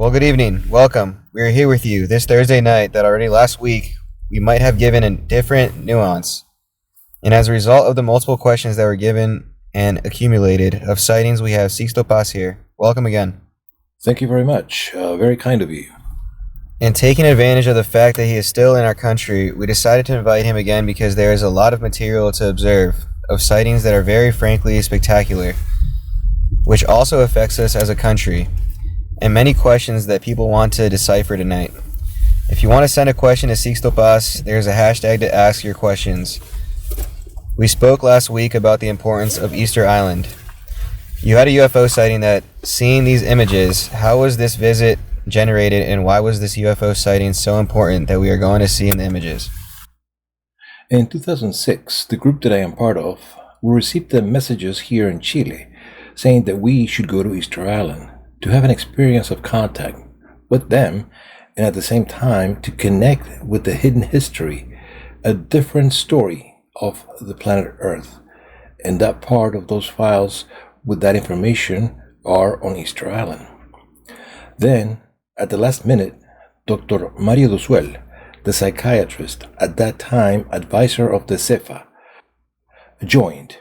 Well, good evening. Welcome. We are here with you this Thursday night that already last week we might have given a different nuance. And as a result of the multiple questions that were given and accumulated of sightings, we have Sixto Paz here. Welcome again. Thank you very much. Very kind of you. And taking advantage of the fact that he is still in our country, we decided to invite him again because there is a lot of material to observe of sightings that are very frankly spectacular, which also affects us as a country, and many questions that people want to decipher tonight. If you want to send a question to Sixto Paz, there's a hashtag to ask your questions. We spoke last week about the importance of Easter Island. You had a UFO sighting that, seeing these images, how was this visit generated and why was this UFO sighting so important that we are going to see in the images? In 2006, the group that I am part of, we received the messages here in Chile saying that we should go to Easter Island to have an experience of contact with them and at the same time to connect with the hidden history, a different story of the planet Earth. And that part of those files with that information are on Easter Island. Then, at the last minute, Dr. Mario Duzuel, the psychiatrist, at that time advisor of the CEFA, joined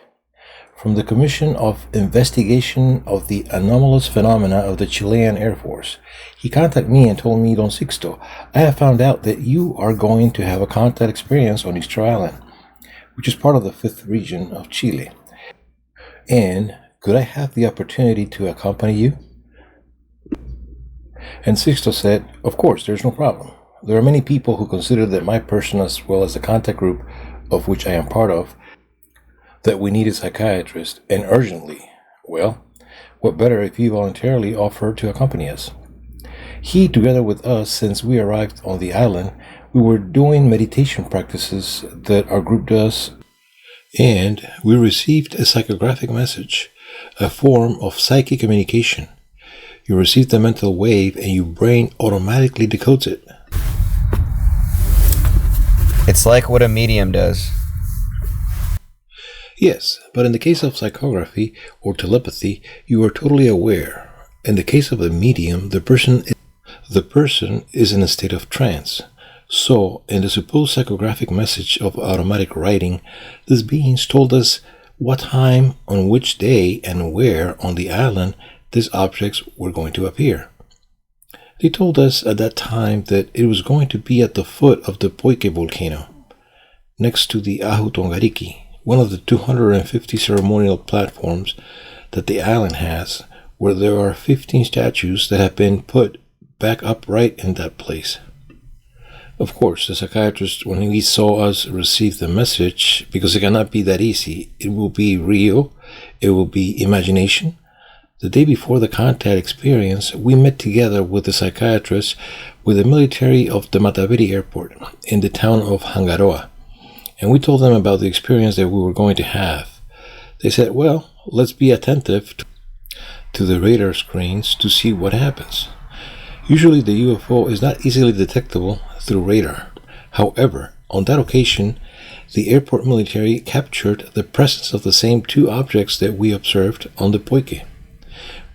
from the Commission of Investigation of the Anomalous Phenomena of the Chilean Air Force. He contacted me and told me, Don Sixto, I have found out that you are going to have a contact experience on Easter Island, which is part of the 5th region of Chile. And could I have the opportunity to accompany you? And Sixto said, of course, there's no problem. There are many people who consider that my person, as well as the contact group of which I am part of, that we need a psychiatrist, and urgently. Well, what better if he voluntarily offered to accompany us? He, together with us, since we arrived on the island, we were doing meditation practices that our group does, and we received a psychographic message, a form of psychic communication. You receive the mental wave and your brain automatically decodes it. It's like what a medium does. Yes, but in the case of psychography or telepathy, you are totally aware. In the case of a medium, the person is in a state of trance. So, in the supposed psychographic message of automatic writing, these beings told us what time, on which day, and where on the island these objects were going to appear. They told us at that time that it was going to be at the foot of the Poike volcano, next to the Ahu Tongariki, one of the 250 ceremonial platforms that the island has, where there are 15 statues that have been put back upright in that place. Of course, the psychiatrist, when he saw us receive the message, because it cannot be that easy, it will be real, it will be imagination. The day before the contact experience, we met together with the psychiatrist with the military of the Movavi airport in the town of Hangaroa. And we told them about the experience that we were going to have. They said, well, let's be attentive to the radar screens to see what happens. Usually the UFO is not easily detectable through radar. However, on that occasion, the airport military captured the presence of the same two objects that we observed on the Poike.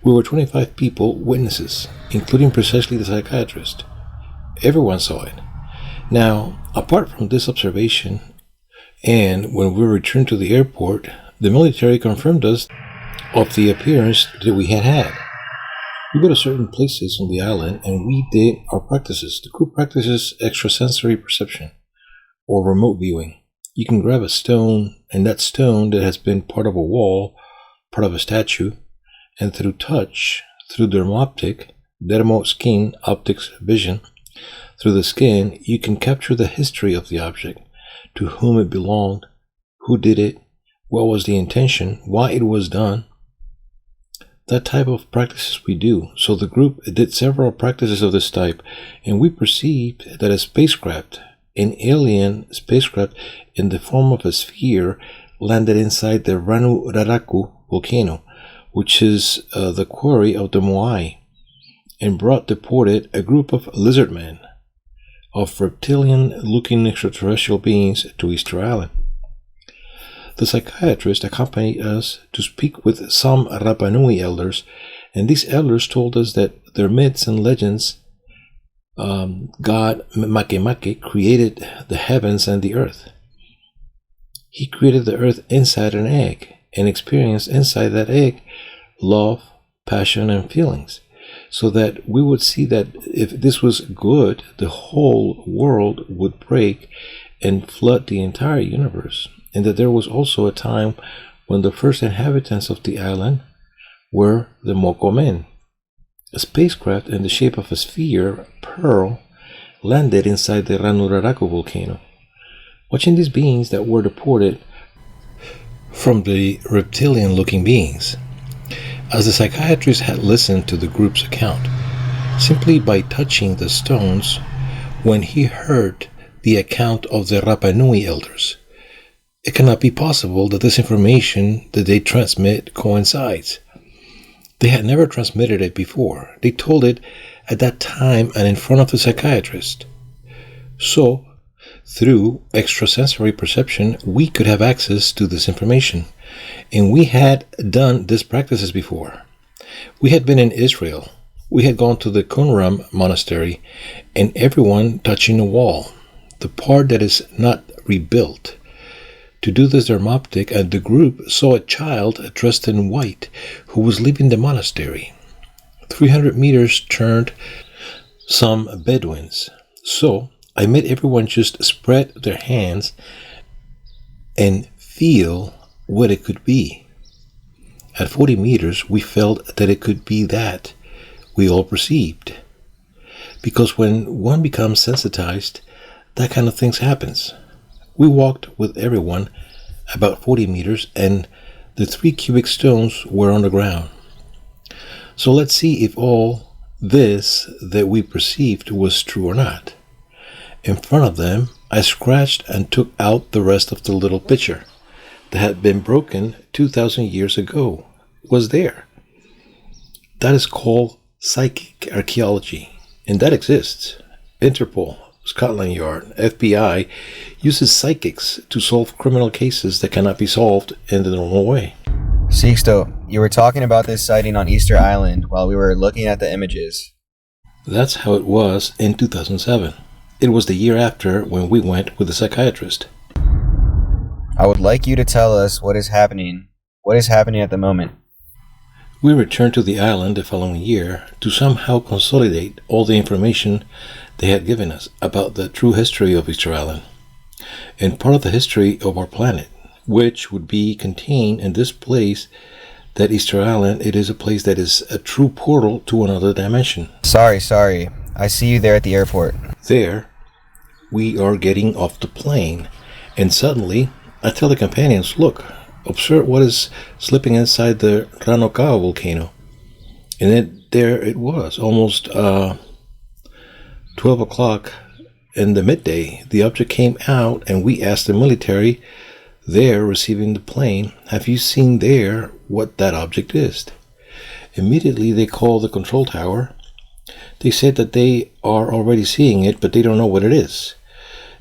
We were 25 people, witnesses, including precisely the psychiatrist. Everyone saw it. Now, apart from this observation, and when we returned to the airport, the military confirmed us of the appearance that we had had. We go to certain places on the island and we did our practices. The group practices extrasensory perception or remote viewing. You can grab a stone, and that stone that has been part of a wall, part of a statue, and through touch, through dermo skin optics vision, through the skin, you can capture the history of the object, to whom it belonged, who did it, what was the intention, why it was done. That type of practices we do. So the group did several practices of this type, and we perceived that a spacecraft, an alien spacecraft in the form of a sphere, landed inside the Ranu Raraku volcano, which is the quarry of the Moai, and brought deported a group of lizard men, of reptilian-looking extraterrestrial beings to Easter Island. The psychiatrist accompanied us to speak with some Rapa Nui elders And these elders told us that their myths and legends, God Makemake created the heavens and the earth. He created the earth inside an egg and experienced inside that egg love, passion, and feelings, so that we would see that if this was good, the whole world would break and flood the entire universe, and that there was also a time when the first inhabitants of the island were the Mokomen. A spacecraft in the shape of a sphere, pearl, landed inside the Ranuraraku volcano. Watching these beings that were deported from the reptilian-looking beings, as the psychiatrist had listened to the group's account, simply by touching the stones, when he heard the account of the Rapa Nui elders, it cannot be possible that this information that they transmit coincides. They had never transmitted it before. They told it at that time and in front of the psychiatrist. So, through extrasensory perception, we could have access to this information. And we had done these practices before. We had been in Israel. We had gone to the Qumran monastery, and everyone touching a wall, the part that is not rebuilt. To do this dermoptic, and the group saw a child dressed in white who was leaving the monastery. 300 meters turned some Bedouins. So I made everyone just spread their hands and feel what it could be. At 40 meters, we felt that it could be that we all perceived. Because when one becomes sensitized, that kind of things happens. We walked with everyone about 40 meters, and the 3 cubic stones were on the ground. So let's see if all this that we perceived was true or not. In front of them, I scratched and took out the rest of the little pitcher that had been broken 2,000 years ago. Was there. That is called psychic archaeology, and that exists. Interpol, Scotland Yard, FBI uses psychics to solve criminal cases that cannot be solved in the normal way. Sixto, you were talking about this sighting on Easter Island while we were looking at the images. That's how it was in 2007. It was the year after when we went with the psychiatrist. I would like you to tell us what is happening at the moment. We returned to the island the following year to somehow consolidate all the information they had given us about the true history of Easter Island, and part of the history of our planet, which would be contained in this place, that Easter Island. It is a place that is a true portal to another dimension. Sorry. I see you there at the airport. There, we are getting off the plane, and suddenly, I tell the companions, look, observe what is slipping inside the Ranokau volcano. And then there it was, almost 12 o'clock in the midday. The object came out, and we asked the military there receiving the plane, have you seen there what that object is? Immediately they called the control tower. They said that they are already seeing it, but they don't know what it is.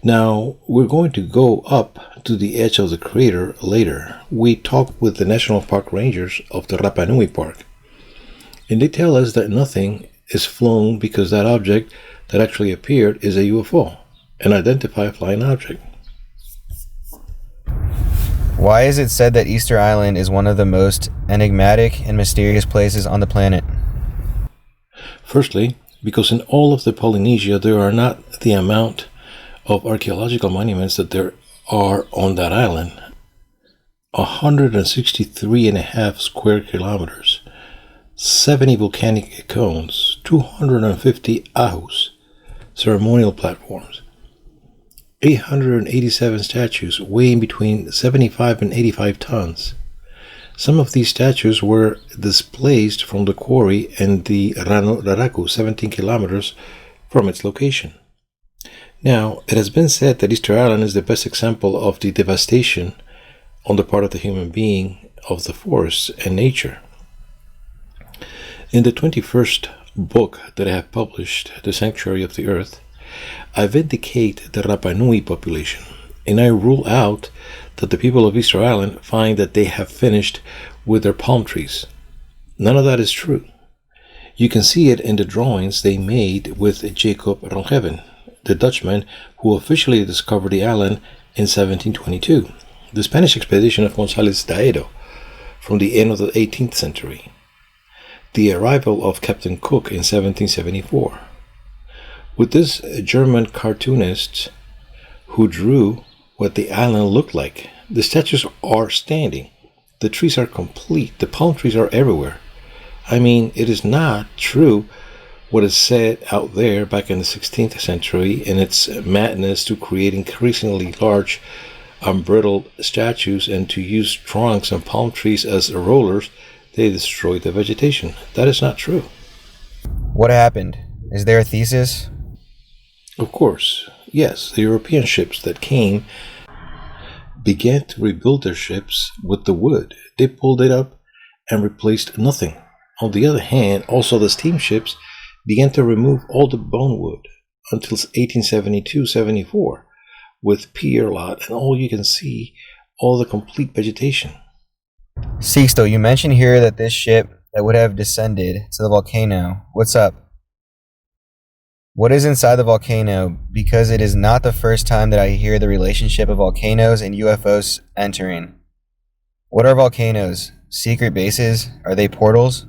Now, we're going to go up to the edge of the crater later. We talked with the National Park Rangers of the Rapa Nui Park, and they tell us that nothing is flown because that object that actually appeared is a UFO, an identified flying object. Why is it said that Easter Island is one of the most enigmatic and mysterious places on the planet? Firstly, because in all of the Polynesia there are not the amount of archaeological monuments that there are on that island. 163.5 square kilometers, 70 volcanic cones, 250 ahus, ceremonial platforms, 887 statues weighing between 75 and 85 tons. Some of these statues were displaced from the quarry in the Ranuraraku, 17 kilometers from its location. Now, it has been said that Easter Island is the best example of the devastation on the part of the human being of the forests and nature. In the 21st book that I have published, The Sanctuary of the Earth, I vindicate the Rapa Nui population, and I rule out that the people of Easter Island find that they have finished with their palm trees. None of that is true. You can see it in the drawings they made with Jacob Rongeven, the Dutchman who officially discovered the island in 1722, the Spanish expedition of González Daedo from the end of the 18th century, the arrival of Captain Cook in 1774. With this German cartoonist who drew what the island looked like. The statues are standing. The trees are complete. The palm trees are everywhere. I mean, it is not true what is said out there back in the 16th century in its madness to create increasingly large, unbridled statues and to use trunks and palm trees as rollers. They destroyed the vegetation. That is not true. What happened? Is there a thesis? Of course, yes. The European ships that came began to rebuild their ships with the wood. They pulled it up and replaced nothing. On the other hand, also the steamships began to remove all the bonewood until 1872-74 with pier lot, and all you can see, all the complete vegetation. Sixto, you mentioned here that this ship that would have descended to the volcano. What's up? What is inside the volcano? Because it is not the first time that I hear the relationship of volcanoes and UFOs entering. What are volcanoes? Secret bases? Are they portals?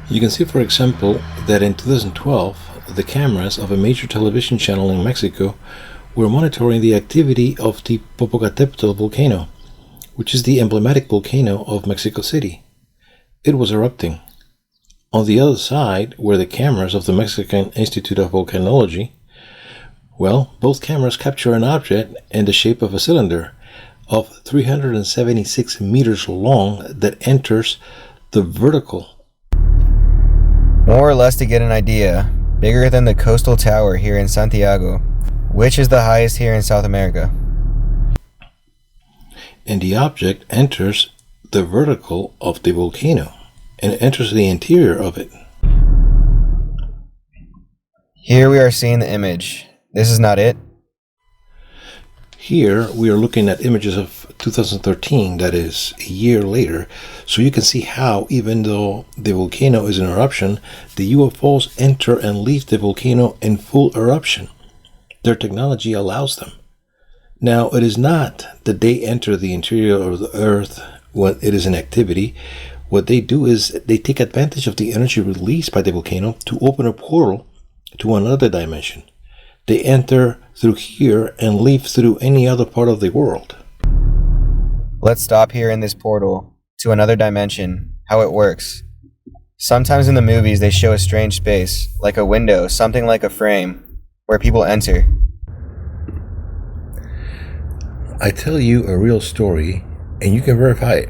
You can see, for example, that in 2012, the cameras of a major television channel in Mexico were monitoring the activity of the Popocatépetl volcano, which is the emblematic volcano of Mexico City. It was erupting. On the other side were the cameras of the Mexican Institute of Volcanology. Well, both cameras capture an object in the shape of a cylinder of 376 meters long that enters the vertical. More or less to get an idea, bigger than the coastal tower here in Santiago, which is the highest here in South America. And the object enters the vertical of the volcano and enters the interior of it. Here we are seeing the image. This is not it? Here we are looking at images of 2013, that is, a year later, so you can see how, even though the volcano is in eruption, the UFOs enter and leave the volcano in full eruption. Their technology allows them. Now, it is not that they enter the interior of the Earth when it is in activity. What they do is they take advantage of the energy released by the volcano to open a portal to another dimension. They enter through here and leave through any other part of the world. Let's stop here in this portal to another dimension, how it works. Sometimes in the movies they show a strange space, like a window, something like a frame, where people enter. I tell you a real story, and you can verify it.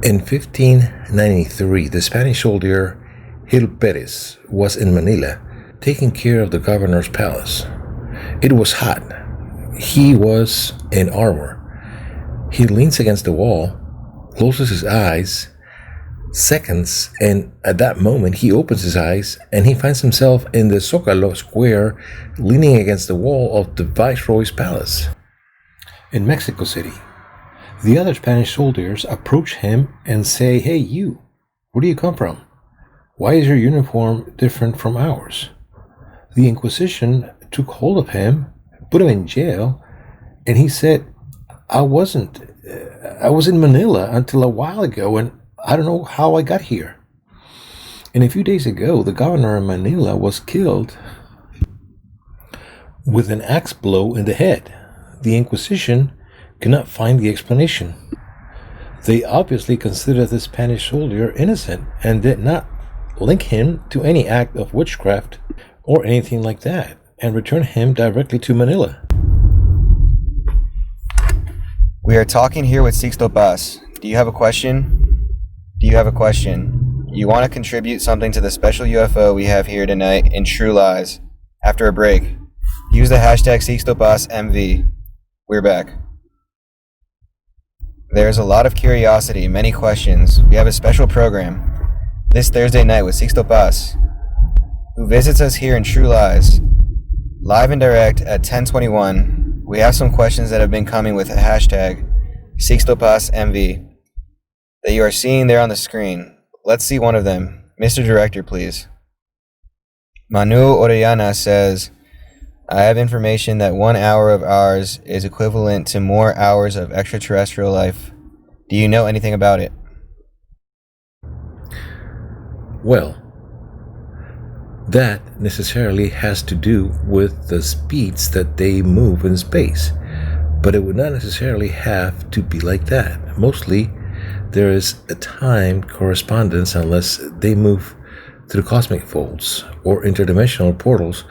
In 1593, the Spanish soldier Gil Perez was in Manila, taking care of the governor's palace. It was hot. He was in armor. He leans against the wall, closes his eyes, seconds, and at that moment he opens his eyes and he finds himself in the Zócalo square, leaning against the wall of the Viceroy's palace. In Mexico City, the other Spanish soldiers approach him and say, "Hey, you, where do you come from? Why is your uniform different from ours?" The Inquisition took hold of him, put him in jail, and he said, I was in Manila until a while ago, and I don't know how I got here." And a few days ago, the governor of Manila was killed with an axe blow in the head. The Inquisition cannot find the explanation. They obviously considered the Spanish soldier innocent and did not link him to any act of witchcraft or anything like that, and returned him directly to Manila. We are talking here with Sixto Paz. Do you have a question? Do you have a question? You want to contribute something to the special UFO we have here tonight in True Lies? After a break, use the hashtag SixtoPazMV. We're back. There's a lot of curiosity, many questions. We have a special program this Thursday night with Sixto Paz, who visits us here in True Lies, live and direct at 10:21. We have some questions that have been coming with the hashtag SixtoPazMV that you are seeing there on the screen. Let's see one of them. Mr. Director, please. Manu Orellana says, I have information that 1 hour of ours is equivalent to more hours of extraterrestrial life. Do you know anything about it? Well, that necessarily has to do with the speeds that they move in space, but it would not necessarily have to be like that. Mostly, there is a time correspondence unless they move through cosmic folds or interdimensional portals,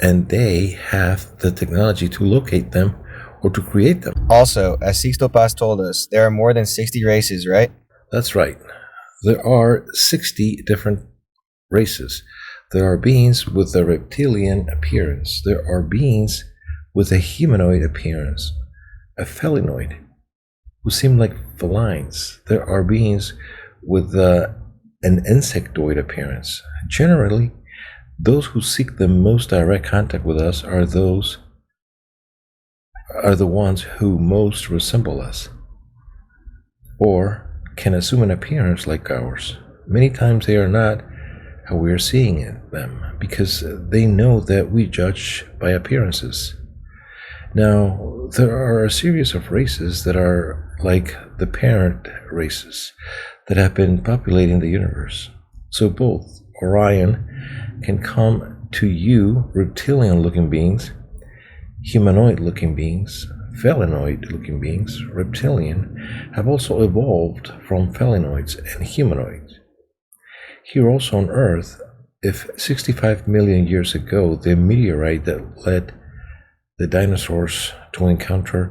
and they have the technology to locate them or to create them. Also, as Sixto Paz told us, there are more than 60 races, right? That's right. There are 60 different races. There are beings with a reptilian appearance. There are beings with a humanoid appearance, a felinoid, who seem like felines. There are beings with an insectoid appearance. Generally, those who seek the most direct contact with us are the ones who most resemble us, or can assume an appearance like ours. Many times they are not how we are seeing them, because they know that we judge by appearances. Now, there are a series of races that are like the parent races that have been populating the universe. So both Orion can come to you, reptilian-looking beings, humanoid-looking beings, felinoid-looking beings, reptilian, have also evolved from felinoids and humanoids. Here also on Earth, if 65 million years ago the meteorite that led the dinosaurs to encounter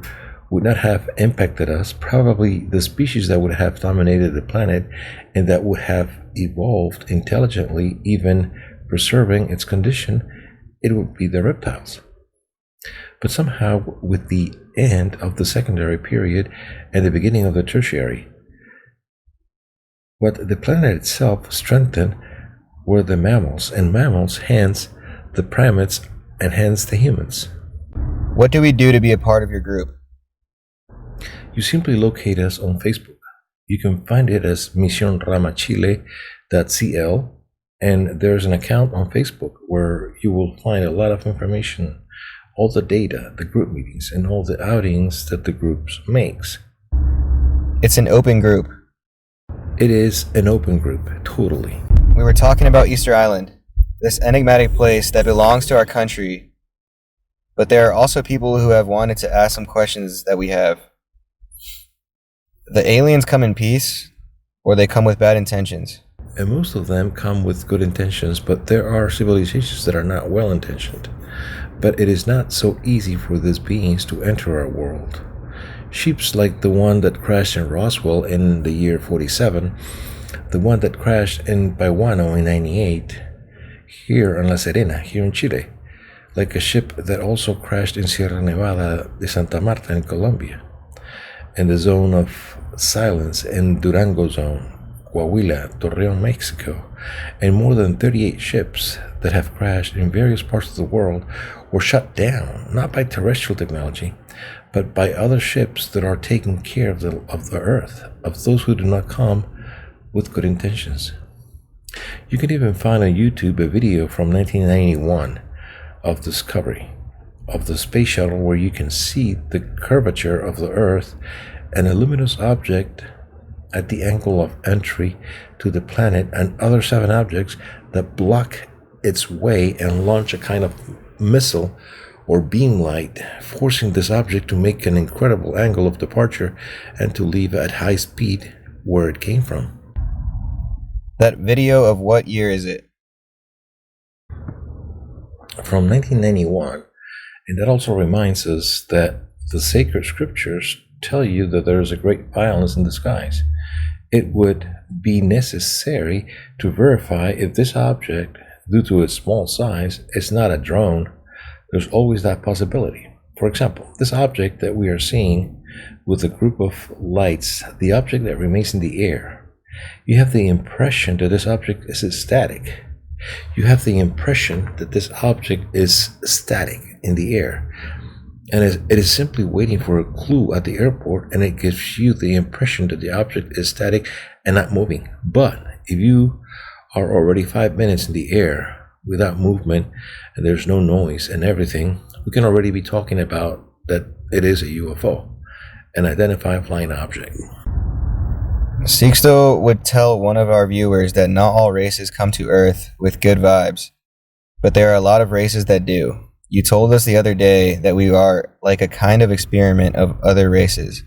would not have impacted us, probably the species that would have dominated the planet and that would have evolved intelligently, even preserving its condition, it would be the reptiles. But somehow, with the end of the secondary period and the beginning of the tertiary, what the planet itself strengthened were the mammals, and mammals, hence the primates, and hence the humans. What do we do to be a part of your group? You simply locate us on Facebook. You can find it as misionramachile.cl, and there's an account on Facebook where you will find a lot of information, all the data, the group meetings, and all the outings that the group makes. It's an open group. It is an open group, totally. We were talking about Easter Island, this enigmatic place that belongs to our country, but there are also people who have wanted to ask some questions that we have. The aliens come in peace, or they come with bad intentions? And most of them come with good intentions, but there are civilizations that are not well intentioned. But it is not so easy for these beings to enter our world. Ships like the one that crashed in Roswell in the year 47, the one that crashed in Baiwano in 98, here in La Serena, here in Chile, like a ship that also crashed in Sierra Nevada de Santa Marta in Colombia, and the zone of silence in Durango zone, Coahuila, Torreon, Mexico, and more than 38 ships that have crashed in various parts of the world were shut down, not by terrestrial technology, but by other ships that are taking care of the earth, of those who do not come with good intentions. You can even find on YouTube a video from 1991 of discovery of the space shuttle where you can see the curvature of the earth and a luminous object at the angle of entry to the planet and other 7 objects that block its way and launch a kind of missile or beam light, forcing this object to make an incredible angle of departure and to leave at high speed where it came from. That video of what year is it? From 1991, and that also reminds us that the sacred scriptures tell you that there is a great violence in the skies. It would be necessary to verify if this object, due to its small size, is not a drone. There's always that possibility. For example, this object that we are seeing with a group of lights, the object that remains in the air, you have the impression that this object is static. You have the impression that this object is static in the air. And it is simply waiting for a clue at the airport, and it gives you the impression that the object is static and not moving. But If you are already 5 minutes in the air without movement and there's no noise and everything, we can already be talking about that it is a UFO, an identified flying object. Sixto would tell one of our viewers that not all races come to Earth with good vibes, but there are a lot of races that do. You told us the other day that we are like a kind of experiment of other races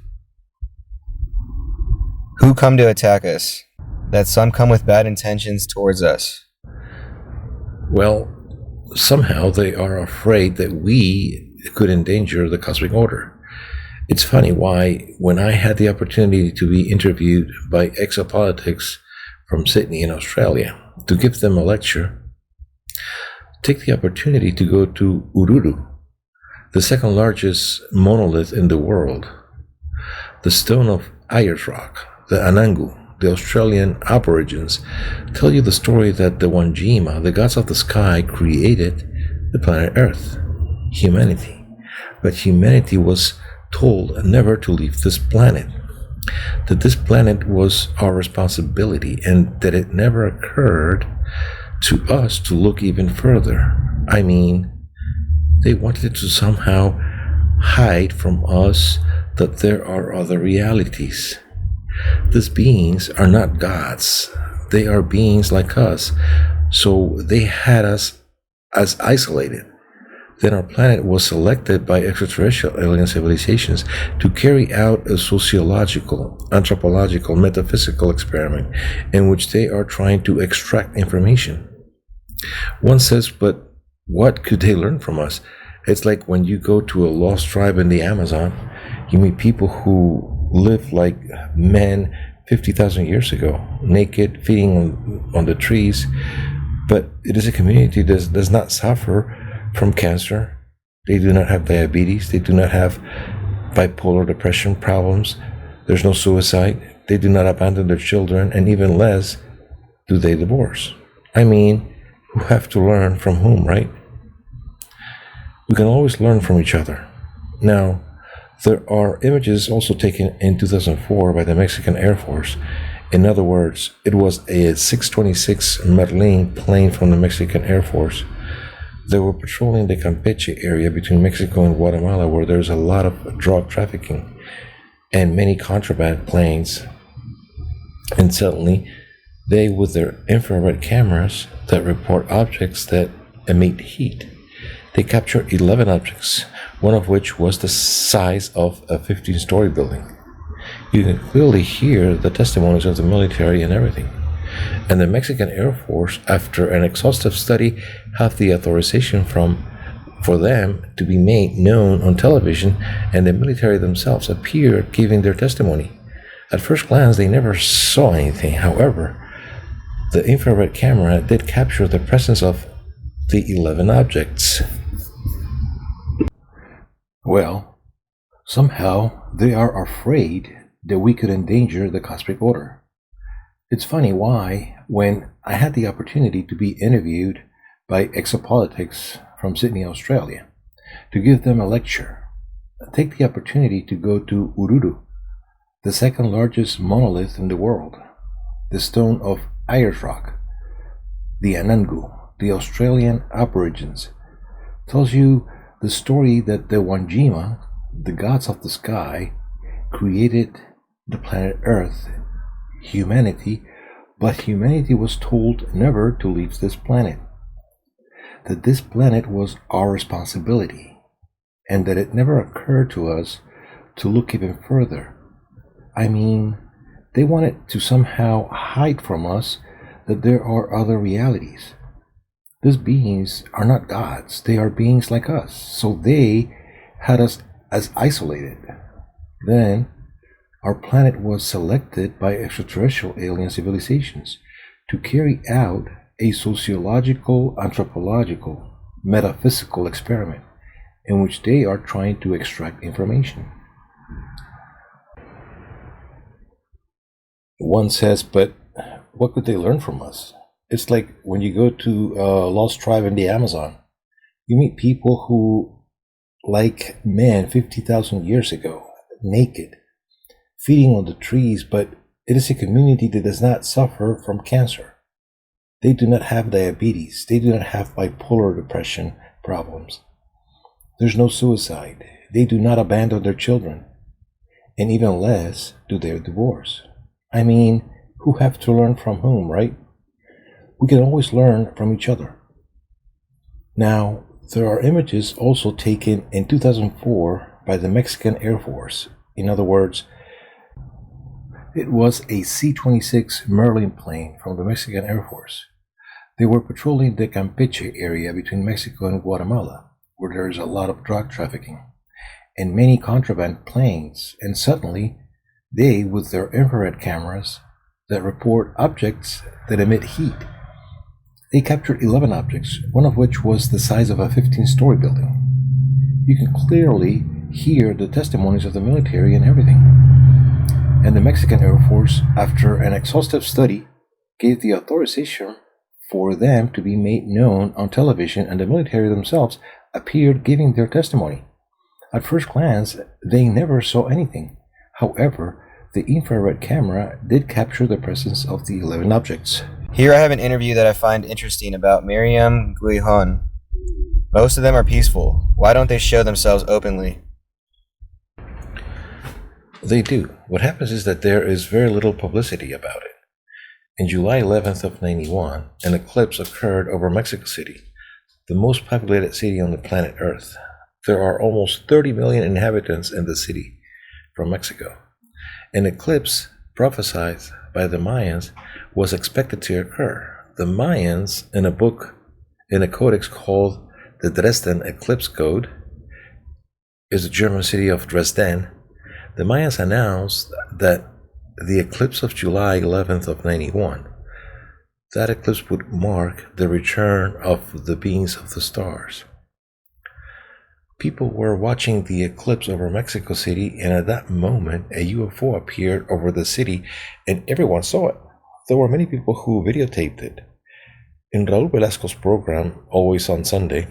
who come to attack us, that some come with bad intentions towards us. Well, somehow they are afraid that we could endanger the cosmic order. It's funny why, when I had the opportunity to be interviewed by exopolitics from Sydney in Australia to give them a lecture, take the opportunity to go to Uluru, the second largest monolith in the world, the stone of Ayers Rock, the Anangu. The Australian Aborigines tell you the story that the Wanjima, the gods of the sky, created the planet Earth, humanity. But humanity was told never to leave this planet, that this planet was our responsibility, and that it never occurred to us to look even further. I mean, they wanted to somehow hide from us that there are other realities. These beings are not gods. They are beings like us. So they had us as isolated. Then our planet was selected by extraterrestrial alien civilizations to carry out a sociological, anthropological, metaphysical experiment in which they are trying to extract information. One says, but what could they learn from us? It's like when you go to a lost tribe in the Amazon, you meet people who lived like men 50,000 years ago, naked, feeding on the trees. But it is a community that does not suffer from cancer. They do not have diabetes. They do not have bipolar depression problems. There's no suicide. They do not abandon their children, and even less do they divorce. I mean, who have to learn from whom, right? We can always learn from each other. Now, there are images also taken in 2004 by the Mexican Air Force. In other words, it was a 626 Merlin plane from the Mexican Air Force. They were patrolling the Campeche area between Mexico and Guatemala, where there's a lot of drug trafficking and many contraband planes. And suddenly, they, with their infrared cameras that report objects that emit heat, they captured 11 objects, one of which was the size of a 15-story building. You can clearly hear the testimonies of the military and everything. And the Mexican Air Force, after an exhaustive study, have the authorization for them to be made known on television, and the military themselves appeared giving their testimony. At first glance, they never saw anything. However, the infrared camera did capture the presence of the 11 objects. Well, somehow they are afraid that we could endanger the cosmic order. It's funny why, when I had the opportunity to be interviewed by exopolitics from Sydney, Australia, to give them a lecture, take the opportunity to go to Uluru, the second largest monolith in the world, the stone of Ayers Rock, the Anangu, the Australian Aborigines, tells you the story that the Wanjima, the gods of the sky, created the planet Earth, humanity, but humanity was told never to leave this planet, that this planet was our responsibility, and that it never occurred to us to look even further. I mean, they wanted to somehow hide from us that there are other realities. These beings are not gods, they are beings like us, so they had us as isolated. Then, our planet was selected by extraterrestrial alien civilizations to carry out a sociological, anthropological, metaphysical experiment in which they are trying to extract information. One says, but what could they learn from us? It's like when you go to a lost tribe in the Amazon, you meet people who, like men 50,000 years ago, naked, feeding on the trees, but It is a community that does not suffer from cancer. They do not have diabetes. They do not have bipolar depression problems. There's no suicide. They do not abandon their children. And even less do they divorce. I mean, who have to learn from whom, right? We can always learn from each other. Now, there are images also taken in 2004 by the Mexican Air Force. In other words, it was a C-26 Merlin plane from the Mexican Air Force. They were patrolling the Campeche area between Mexico and Guatemala, where there is a lot of drug trafficking and many contraband planes, and suddenly they, with their infrared cameras that report objects that emit heat, they captured 11 objects, one of which was the size of a 15-story building. You can clearly hear the testimonies of the military and everything. And the Mexican Air Force, after an exhaustive study, gave the authorization for them to be made known on television, and the military themselves appeared giving their testimony. At first glance, they never saw anything. However, the infrared camera did capture the presence of the 11 objects. Here I have an interview that I find interesting about Miriam Guijon. Most of them are peaceful. Why don't they show themselves openly? They do. What happens is that there is very little publicity about it. In July 11th of 91, an eclipse occurred over Mexico City, the most populated city on the planet Earth. There are almost 30 million inhabitants in the city from Mexico. An eclipse prophesied by the Mayans was expected to occur. The Mayans, in a codex called the Dresden Eclipse Code, is the German city of Dresden. The Mayans announced that the eclipse of July 11th of 91, that eclipse would mark the return of the beings of the stars. People were watching the eclipse over Mexico City, and at that moment, a UFO appeared over the city, and everyone saw it. There were many people who videotaped it. In Raul Velasco's program, Always on Sunday,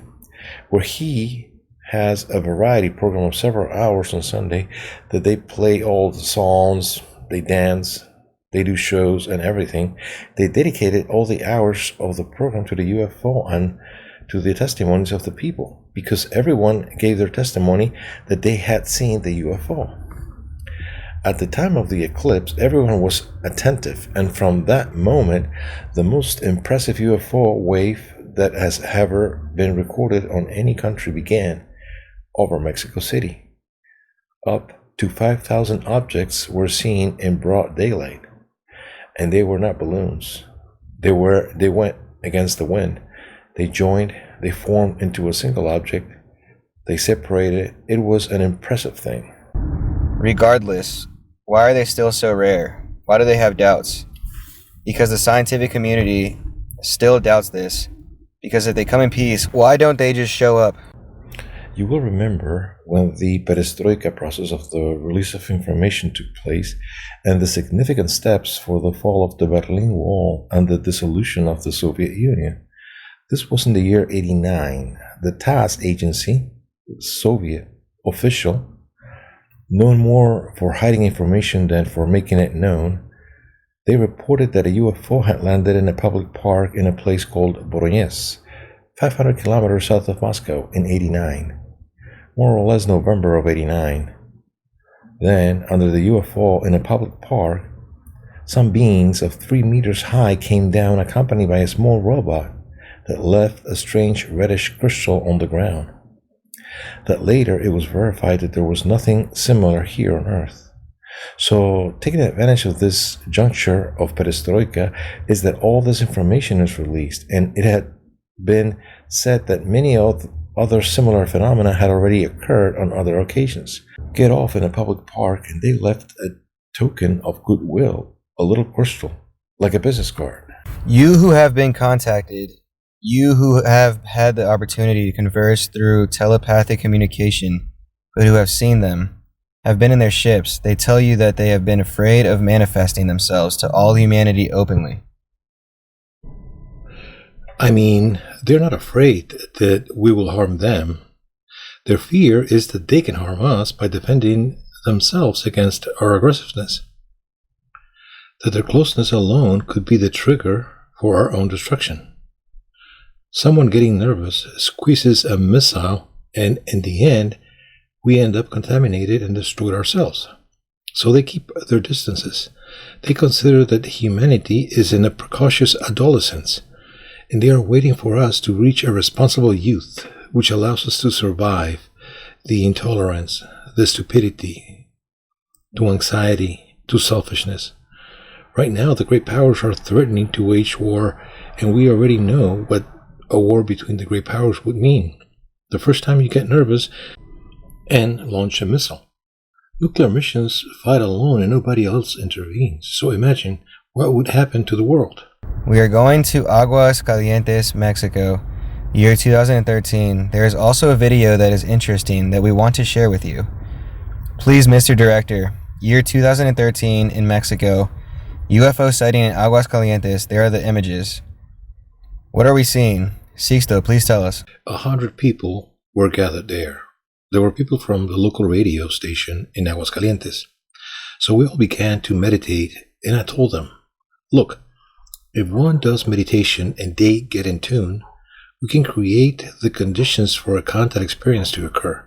where he has a variety program of several hours on Sunday, that they play all the songs, they dance, they do shows and everything. They dedicated all the hours of the program to the UFO and to the testimonies of the people, because everyone gave their testimony that they had seen the UFO. At the time of the eclipse, everyone was attentive, and from that moment, the most impressive UFO wave that has ever been recorded on any country began over Mexico City. Up to 5,000 objects were seen in broad daylight, and they were not balloons. They went against the wind. They joined, they formed into a single object, they separated. It was an impressive thing. Regardless, why are they still so rare? Why do they have doubts? Because the scientific community still doubts this. Because if they come in peace, why don't they just show up? You will remember when the perestroika process of the release of information took place, and the significant steps for the fall of the Berlin Wall and the dissolution of the Soviet Union. This was in the year 89. The TASS agency, Soviet official, known more for hiding information than for making it known, they reported that a UFO had landed in a public park in a place called Voronezh, 500 kilometers south of Moscow, in 89. More or less November of 89. Then, under the UFO in a public park, some beings of 3 meters high came down accompanied by a small robot that left a strange reddish crystal on the ground. That later it was verified that there was nothing similar here on Earth. So, taking advantage of this juncture of perestroika is that all this information is released, and it had been said that many other similar phenomena had already occurred on other occasions. Get off in a public park, and they left a token of goodwill, a little crystal, like a business card. You who have been contacted, you who have had the opportunity to converse through telepathic communication, but who have seen them, have been in their ships, they tell you that they have been afraid of manifesting themselves to all humanity openly. I mean, they're not afraid that we will harm them. Their fear is that they can harm us by defending themselves against our aggressiveness. that their closeness alone could be the trigger for our own destruction. Someone getting nervous squeezes a missile, and in the end, we end up contaminated and destroyed ourselves. So they keep their distances. They consider that humanity is in a precocious adolescence, and they are waiting for us to reach a responsible youth, which allows us to survive the intolerance, the stupidity, to anxiety, to selfishness. Right now, the great powers are threatening to wage war, and we already know what a war between the great powers would mean. The first time you get nervous and launch a missile. Nuclear missions fight alone and nobody else intervenes. So imagine what would happen to the world. We are going to Aguas Calientes, Mexico, year 2013. There is also a video that is interesting that we want to share with you. Please, Mr. Director, year 2013 in Mexico, UFO sighting in Aguas Calientes. There are the images. What are we seeing? Sixto, please tell us. 100 people were gathered there. There were people from the local radio station in Aguascalientes. So we all began to meditate, and I told them, look, if one does meditation and they get in tune, we can create the conditions for a contact experience to occur.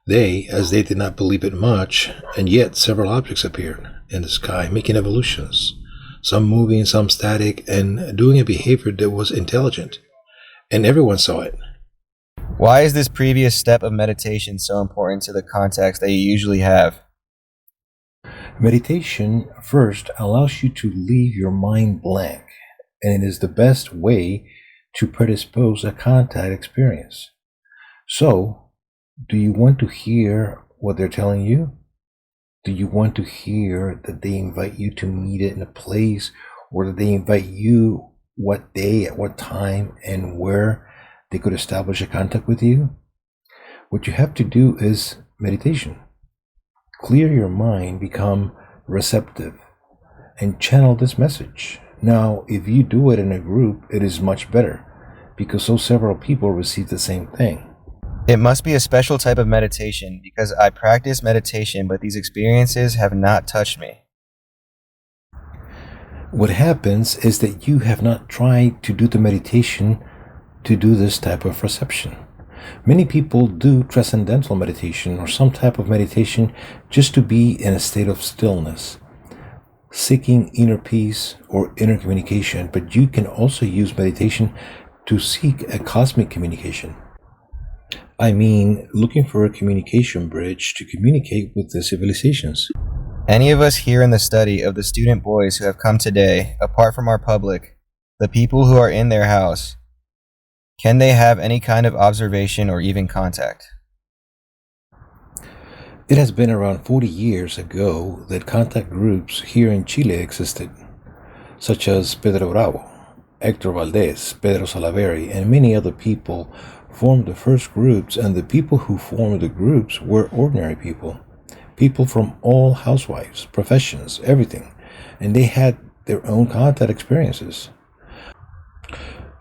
They, as they did not believe it much, and yet several objects appeared in the sky, making evolutions, some moving, some static, and doing a behavior that was intelligent. And everyone saw it. Why is this previous step of meditation so important to the contacts that you usually have? Meditation first allows you to leave your mind blank, and it is the best way to predispose a contact experience. So, do you want to hear what they're telling you? Do you want to hear that they invite you to meet it in a place, or that they invite you what day, at what time, and where they could establish a contact with you? What you have to do is meditation. Clear your mind, become receptive, and channel this message. Now, if you do it in a group, it is much better, because so several people receive the same thing. It must be a special type of meditation, because I practice meditation, but these experiences have not touched me. What happens is that you have not tried to do the meditation to do this type of reception. Many people do transcendental meditation or some type of meditation just to be in a state of stillness, seeking inner peace or inner communication, but you can also use meditation to seek a cosmic communication. I mean, looking for a communication bridge to communicate with the civilizations. Any of us here in the study of the student boys who have come today, apart from our public, the people who are in their house, can they have any kind of observation or even contact? It has been around 40 years ago that contact groups here in Chile existed, such as Pedro Bravo, Hector Valdez, Pedro Salaverry, and many other people formed the first groups, and the people who formed the groups were ordinary people, people from all housewives, professions, everything, and they had their own contact experiences.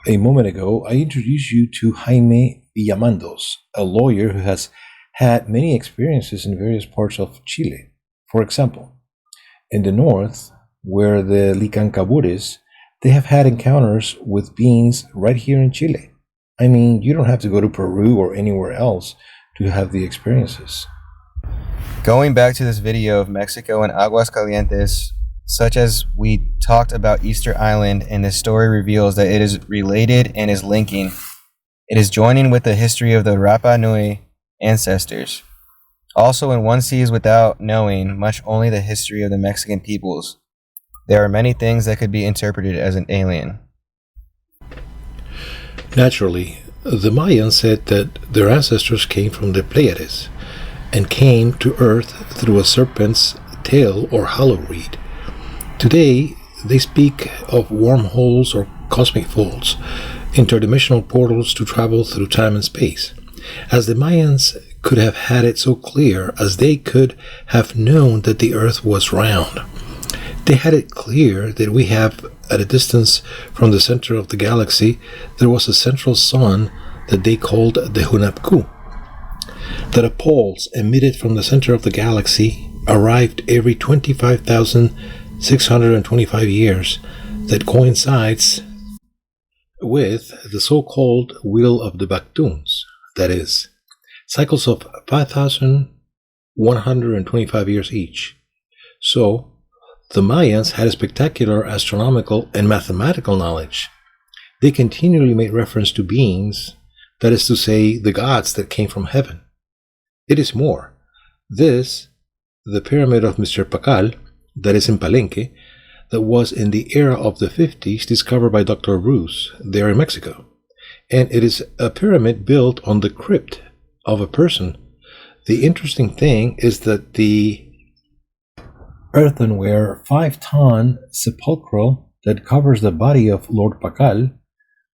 A moment ago, I introduced you to Jaime Villamandos, a lawyer who has had many experiences in various parts of Chile. For example, in the north, where the Licancabur is, they have had encounters with beings right here in Chile. I mean, you don't have to go to Peru or anywhere else to have the experiences. Going back to this video of Mexico and Aguas Calientes, such as we talked about Easter Island, and this story reveals that it is related and is linking. It is joining with the history of the Rapa Nui ancestors. Also, when one sees without knowing much only the history of the Mexican peoples, there are many things that could be interpreted as an alien. Naturally, the Mayans said that their ancestors came from the Pleiades and came to Earth through a serpent's tail or hollow reed. Today, they speak of wormholes or cosmic folds, interdimensional portals to travel through time and space. As the Mayans could have had it so clear as they could have known that the Earth was round. They had it clear that we have, at a distance from the center of the galaxy, there was a central sun that they called the Hunapku. That a pulse emitted from the center of the galaxy arrived every 25,000 625 years that coincides with the so-called Wheel of the Baktuns, that is, cycles of 5,125 years each. So, the Mayans had a spectacular astronomical and mathematical knowledge. They continually made reference to beings, that is to say, the gods that came from heaven. It is more. This, the pyramid of Mr. Pacal, that is in Palenque, that was in the era of the 50s discovered by Dr. Bruce there in Mexico. And it is a pyramid built on the crypt of a person. The interesting thing is that the earthenware 5-ton sepulchral that covers the body of Lord Pacal,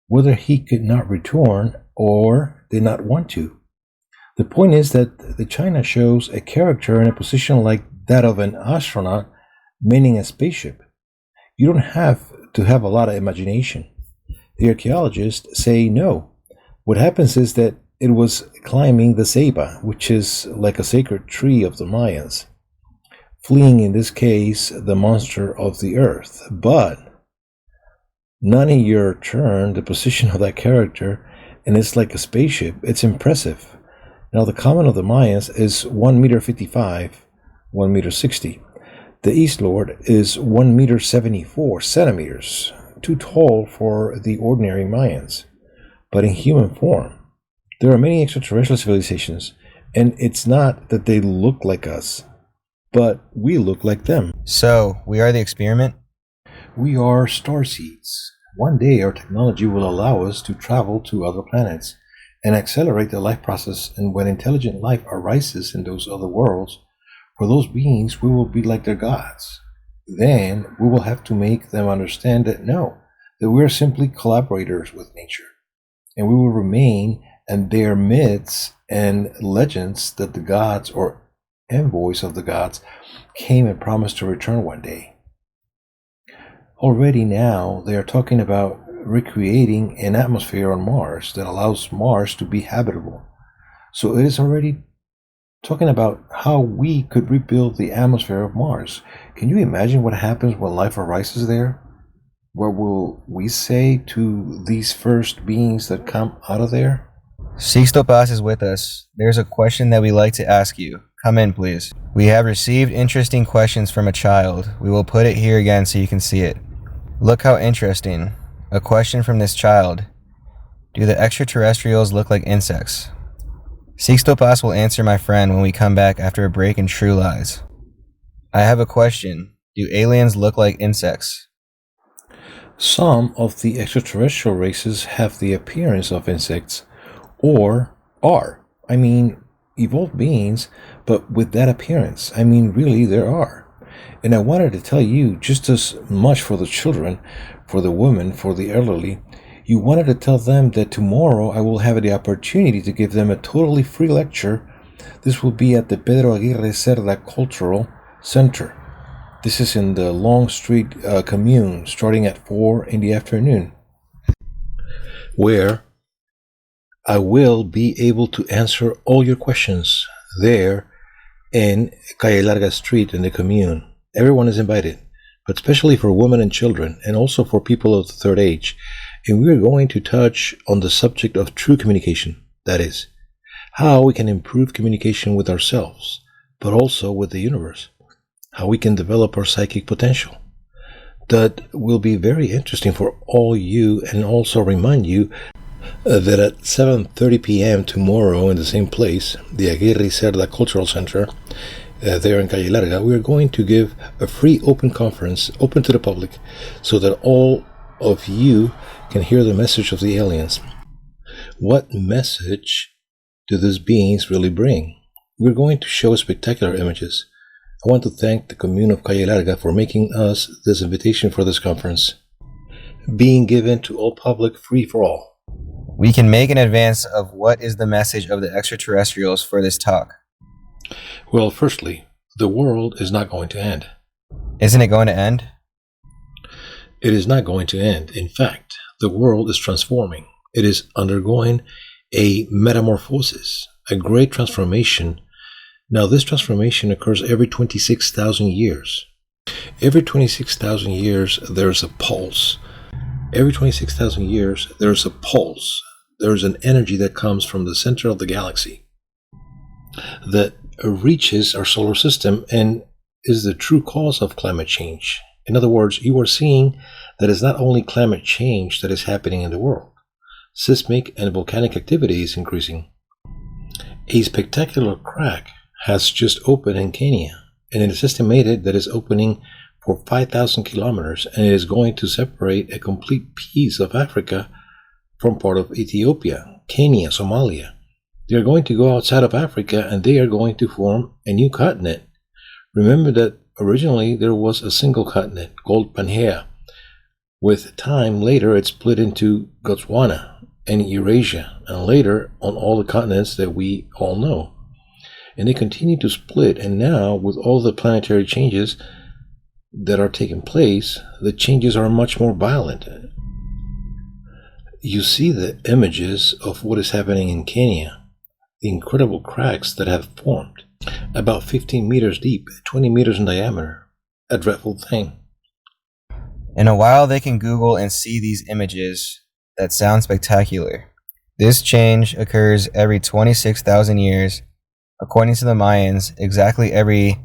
whether he could not return or did not want to. The point is that the China shows a character in a position like that of an astronaut manning a spaceship. You don't have to have a lot of imagination. The archaeologists say no. What happens is that it was climbing the ceiba, which is like a sacred tree of the Mayans, fleeing in this case the monster of the earth. But none of your turn the position of that character, and it's like a spaceship. It's impressive. Now the common of the Mayans is 1.55 meters, 1.60 meters. The East Lord is 1.74 meters, too tall for the ordinary Mayans, but in human form. There are many extraterrestrial civilizations, and it's not that they look like us, but we look like them. So, we are the experiment? We are starseeds. One day our technology will allow us to travel to other planets and accelerate the life process, and when intelligent life arises in those other worlds, for those beings, we will be like their gods. Then we will have to make them understand that that we are simply collaborators with nature, and we will remain in their myths and legends that the gods or envoys of the gods came and promised to return one day. Already now they are talking about recreating an atmosphere on Mars that allows Mars to be habitable. So it is already talking about how we could rebuild the atmosphere of Mars. Can you imagine what happens when life arises there? What will we say to these first beings that come out of there? Sixto Paz is with us. There's a question that we like to ask you. Come in, please. We have received interesting questions from a child. We will put it here again so you can see it. Look how interesting. A question from this child. Do the extraterrestrials look like insects? Sixto Paz will answer my friend when we come back after a break in True Lies. I have a question. Do aliens look like insects? Some of the extraterrestrial races have the appearance of insects, or are. Evolved beings, but with that appearance. Really, there are. And I wanted to tell you, just as much for the children, for the women, for the elderly, you wanted to tell them that tomorrow I will have the opportunity to give them a totally free lecture. This will be at the Pedro Aguirre Cerda Cultural Center. This is in the Long Street commune, starting at 4 in the afternoon, where I will be able to answer all your questions there in Calle Larga Street in the commune. Everyone is invited, but especially for women and children, and also for people of the third age. And we are going to touch on the subject of true communication, that is, how we can improve communication with ourselves, but also with the universe, how we can develop our psychic potential. That will be very interesting for all you, and also remind you that at 7:30 p.m. tomorrow in the same place, the Aguirre Cerda Cultural Center, there in Calle Larga, we are going to give a free open conference, open to the public, so that all of you can hear the message of the aliens. What message do these beings really bring? We're going to show spectacular images. I want to thank the commune of Calle Larga for making us this invitation for this conference, being given to all public, free for all. We can make an advance of what is the message of the extraterrestrials for this talk. Well, firstly, the world is not going to end. Isn't it going to end? It is not going to end. In fact, the world is transforming. It is undergoing a metamorphosis, a great transformation. Now, this transformation occurs every 26,000 years. Every 26,000 years, there's a pulse. Every 26,000 years, there's a pulse. There's an energy that comes from the center of the galaxy that reaches our solar system and is the true cause of climate change. In other words, you are seeing that it's not only climate change that is happening in the world. Seismic and volcanic activity is increasing. A spectacular crack has just opened in Kenya, and it is estimated that it's opening for 5,000 kilometers, and it is going to separate a complete piece of Africa from part of Ethiopia, Kenya, Somalia. They are going to go outside of Africa, and they are going to form a new continent. Remember that originally there was a single continent called Pangaea. With time, later it split into Gondwana and Eurasia, and later on all the continents that we all know. And they continue to split, and now with all the planetary changes that are taking place, the changes are much more violent. You see the images of what is happening in Kenya, the incredible cracks that have formed, about 15 meters deep, 20 meters in diameter, a dreadful thing. In a while, they can Google and see these images that sound spectacular. This change occurs every 26,000 years, according to the Mayans, exactly every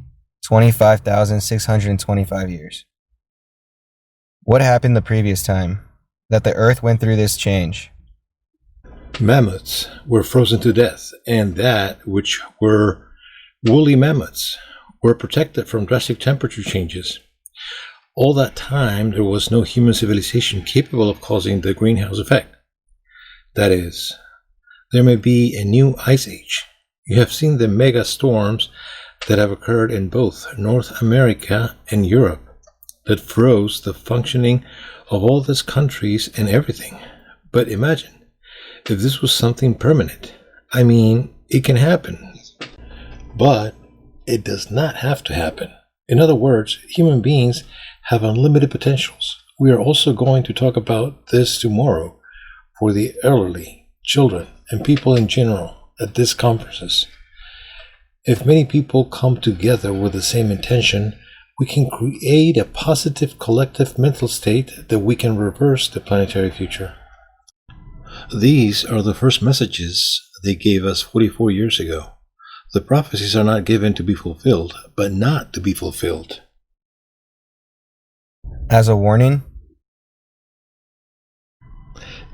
25,625 years. What happened the previous time that the Earth went through this change? Mammoths were frozen to death, and that which were woolly mammoths were protected from drastic temperature changes. All that time, there was no human civilization capable of causing the greenhouse effect. That is, there may be a new ice age. You have seen the mega storms that have occurred in both North America and Europe that froze the functioning of all these countries and everything. But imagine if this was something permanent. I mean, it can happen, but it does not have to happen. In other words, human beings have unlimited potentials. We are also going to talk about this tomorrow for the elderly, children, and people in general at these conferences. If many people come together with the same intention, we can create a positive collective mental state that we can reverse the planetary future. These are the first messages they gave us 44 years ago. The prophecies are not given to be fulfilled, but not to be fulfilled. As a warning?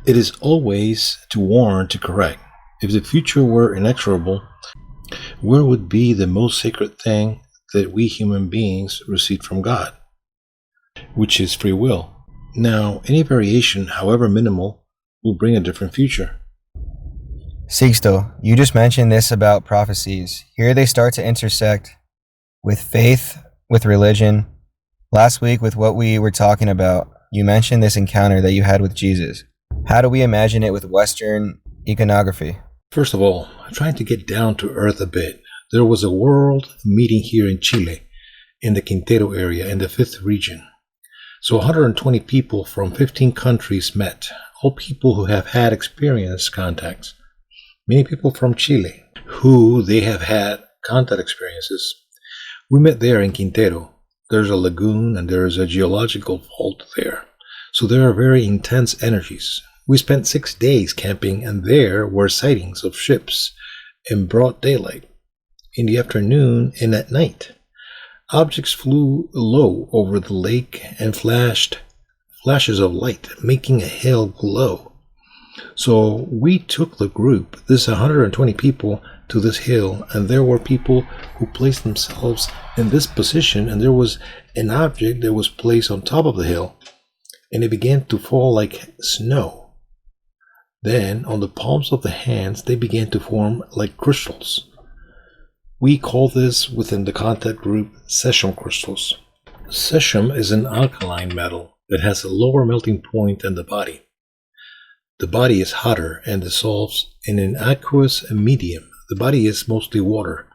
It is always to warn, to correct. If the future were inexorable, where would be the most sacred thing that we human beings received from God, which is free will? Now, any variation, however minimal, will bring a different future. Sixto, you just mentioned this about prophecies. Here they start to intersect with faith, with religion. Last week, with what we were talking about, you mentioned this encounter that you had with Jesus. How do we imagine it with Western iconography? First of all, trying to get down to earth a bit, there was a world meeting here in Chile, in the Quintero area, in the 5th region. So 120 people from 15 countries met, all people who have had experience contacts. Many people from Chile, who they have had contact experiences. We met there in Quintero. There's a lagoon and there is a geological fault there. So there are very intense energies. We spent 6 days camping, and there were sightings of ships in broad daylight, in the afternoon and at night. Objects flew low over the lake and flashed flashes of light, making a hill glow. So we took the group, this 120 people, to this hill, and there were people who placed themselves in this position, and there was an object that was placed on top of the hill, and it began to fall like snow. Then, on the palms of the hands, they began to form like crystals. We call this, within the contact group, cesium crystals. Cesium is an alkaline metal that has a lower melting point than the body. The body is hotter and dissolves in an aqueous medium. The body is mostly water.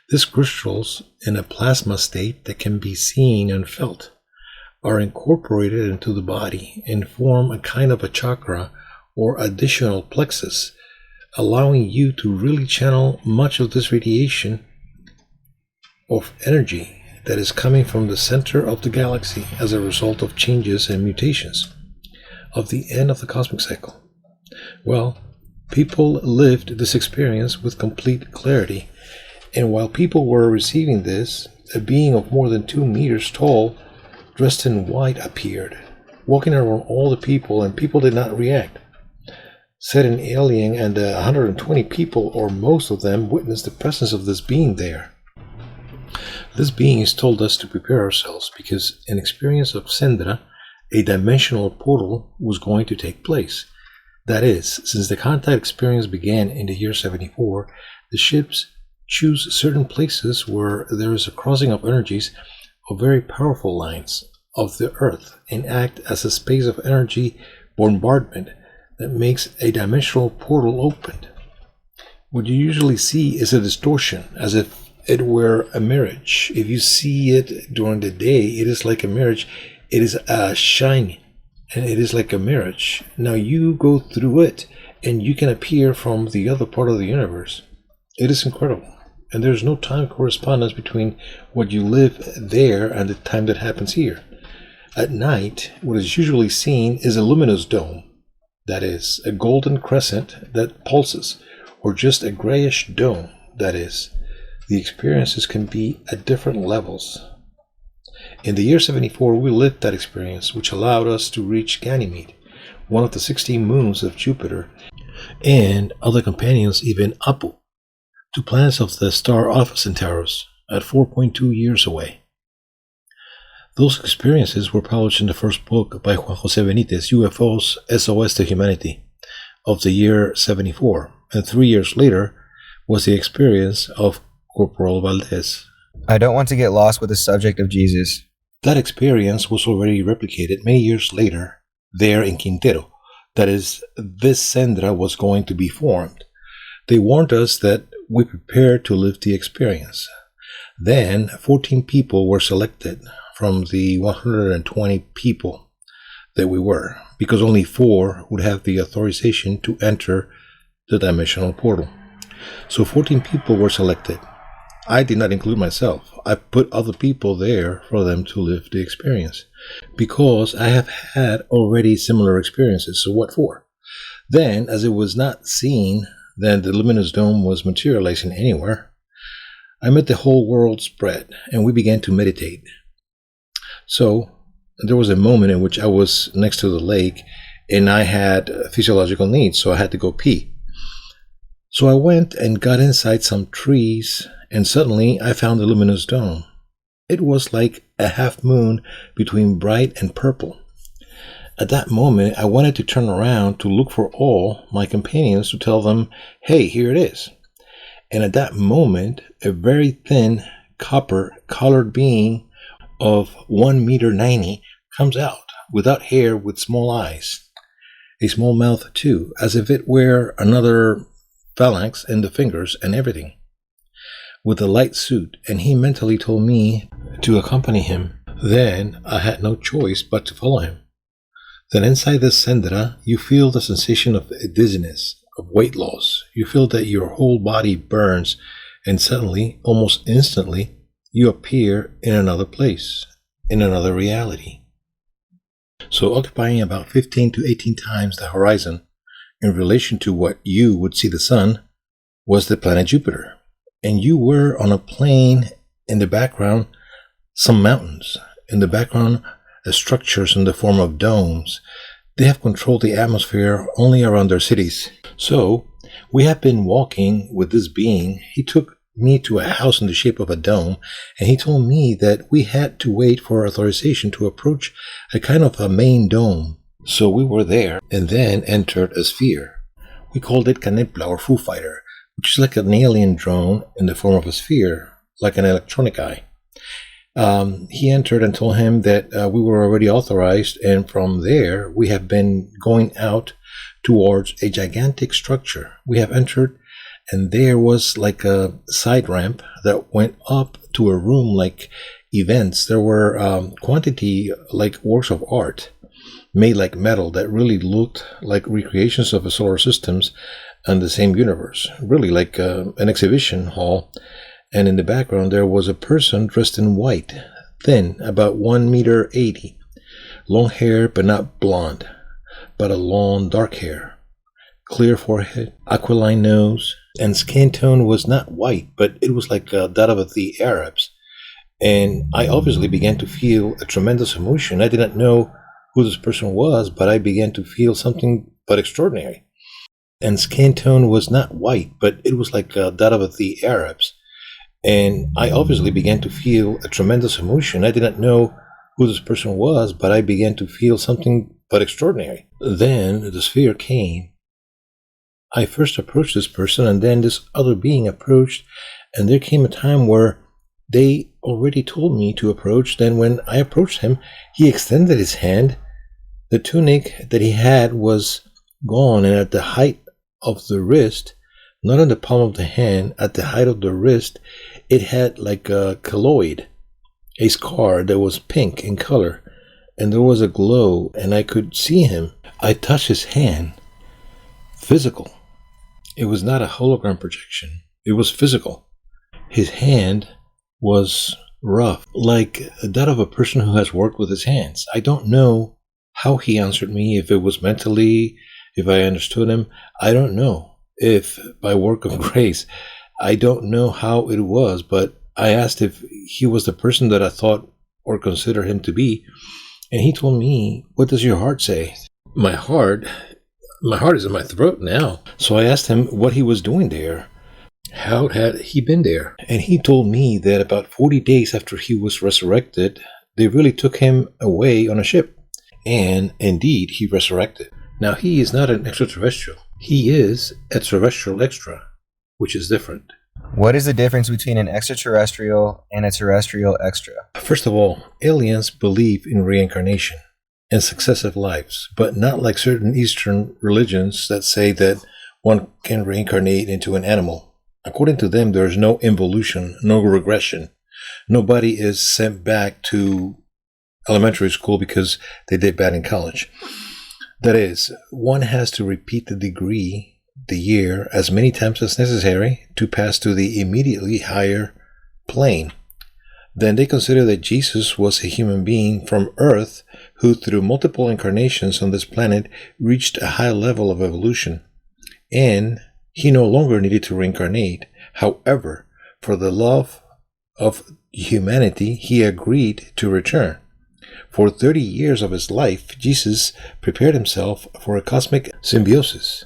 These crystals, in a plasma state that can be seen and felt, are incorporated into the body and form a kind of a chakra or additional plexus, allowing you to really channel much of this radiation of energy that is coming from the center of the galaxy as a result of changes and mutations of the end of the cosmic cycle. Well, people lived this experience with complete clarity, and while people were receiving this, a being of more than 2 meters tall, dressed in white, appeared, walking around all the people, and people did not react. Said an alien, and 120 people, or most of them, witnessed the presence of this being there. This being has told us to prepare ourselves because an experience of Sendra, a dimensional portal, was going to take place. That is, since the contact experience began in the year 74, the ships choose certain places where there is a crossing of energies of very powerful lines of the Earth and act as a space of energy bombardment that makes a dimensional portal open. What you usually see is a distortion, as if it were a mirage. If you see it during the day, it is like a mirage. It is a shine, and it is like a mirage. Now you go through it, and you can appear from the other part of the universe. It is incredible. And there's no time correspondence between what you live there and the time that happens here. At night, what is usually seen is a luminous dome. That is, a golden crescent that pulses, or just a grayish dome. That is, the experiences can be at different levels. In the year 74, we lived that experience, which allowed us to reach Ganymede, one of the 16 moons of Jupiter, and other companions, even Apu, to planets of the star Alpha Centaurus, at 4.2 years away. Those experiences were published in the first book by Juan José Benítez, UFOs SOS to Humanity, of the year 74, and 3 years later was the experience of Corporal Valdez. I don't want to get lost with the subject of Jesus. That experience was already replicated many years later there in Quintero. That is, this Sendra was going to be formed. They warned us that we prepared to live the experience. Then 14 people were selected from the 120 people that we were, because only 4 would have the authorization to enter the dimensional portal. So 14 people were selected. I did not include myself. I put other people there for them to live the experience, because I have had already similar experiences. So what for? Then, as it was not seen that the luminous dome was materializing anywhere, I made the whole world spread, and we began to meditate. So there was a moment in which I was next to the lake, and I had physiological needs, so I had to go pee. So I went and got inside some trees, and suddenly I found the luminous dome. It was like a half moon between bright and purple. At that moment, I wanted to turn around to look for all my companions to tell them, hey, here it is. And at that moment, a very thin, copper-colored being of 1 meter 90 comes out, without hair, with small eyes, a small mouth too, as if it were another phalanx in the fingers and everything, with a light suit, and he mentally told me to accompany him. Then I had no choice but to follow him. Then inside this Sendra, you feel the sensation of dizziness, of weight loss. You feel that your whole body burns, and suddenly, almost instantly, you appear in another place, in another reality. So occupying about 15 to 18 times the horizon in relation to what you would see the sun was the planet Jupiter. And you were on a plain, in the background, some mountains. In the background, structures in the form of domes. They have controlled the atmosphere only around their cities. So, we have been walking with this being. He took me to a house in the shape of a dome, and he told me that we had to wait for authorization to approach a kind of a main dome. So we were there, and then entered a sphere. We called it Canepla, or Foo Fighter, which is like an alien drone in the form of a sphere, like an electronic eye. He entered and told him that we were already authorized, and from there we have been going out towards a gigantic structure. We have entered, and there was like a side ramp that went up to a room like events. There were quantity like works of art made like metal that really looked like recreations of the solar systems and the same universe, really like an exhibition hall. and in the background there was a person dressed in white, thin, about 1 meter 80, long hair but not blonde, but a long dark hair, clear forehead, aquiline nose, and skin tone was not white, but it was like that of the Arabs. And I obviously began to feel a tremendous emotion. I did not know who this person was, but I began to feel something but extraordinary. And skin tone was not white, but it was like that of the Arabs. And I obviously began to feel a tremendous emotion. I did not know who this person was, but I began to feel something but extraordinary. Then the sphere came. I first approached this person, and then this other being approached, and there came a time where they already told me to approach. Then when I approached him, he extended his hand. The tunic that he had was gone, and at the height of the wrist, not on the palm of the hand, at the height of the wrist, it had like a keloid, a scar that was pink in color, and there was a glow, and I could see him. I touched his hand. Physical. It was not a hologram projection. It was physical. His hand was rough, like that of a person who has worked with his hands. I don't know how he answered me, if it was mentally, if I understood him. I don't know if by work of grace. I don't know how it was, but I asked if he was the person that I thought or consider him to be, and he told me, "What does your heart say?" My heart is in my throat now. So I asked him what he was doing there. How had he been there? And he told me that about 40 days after he was resurrected, they really took him away on a ship. And indeed, he resurrected. Now, he is not an extraterrestrial. He is a terrestrial extra, which is different. What is the difference between an extraterrestrial and a terrestrial extra? First of all, aliens believe in reincarnation and successive lives, but not like certain Eastern religions that say that one can reincarnate into an animal. According to them, there is no involution, no regression. Nobody is sent back to elementary school because they did bad in college. That is, one has to repeat the degree, the year, as many times as necessary to pass to the immediately higher plane. Then they consider that Jesus was a human being from Earth who, through multiple incarnations on this planet, reached a high level of evolution. And he no longer needed to reincarnate. However, for the love of humanity, he agreed to return. For 30 years of his life, Jesus prepared himself for a cosmic symbiosis,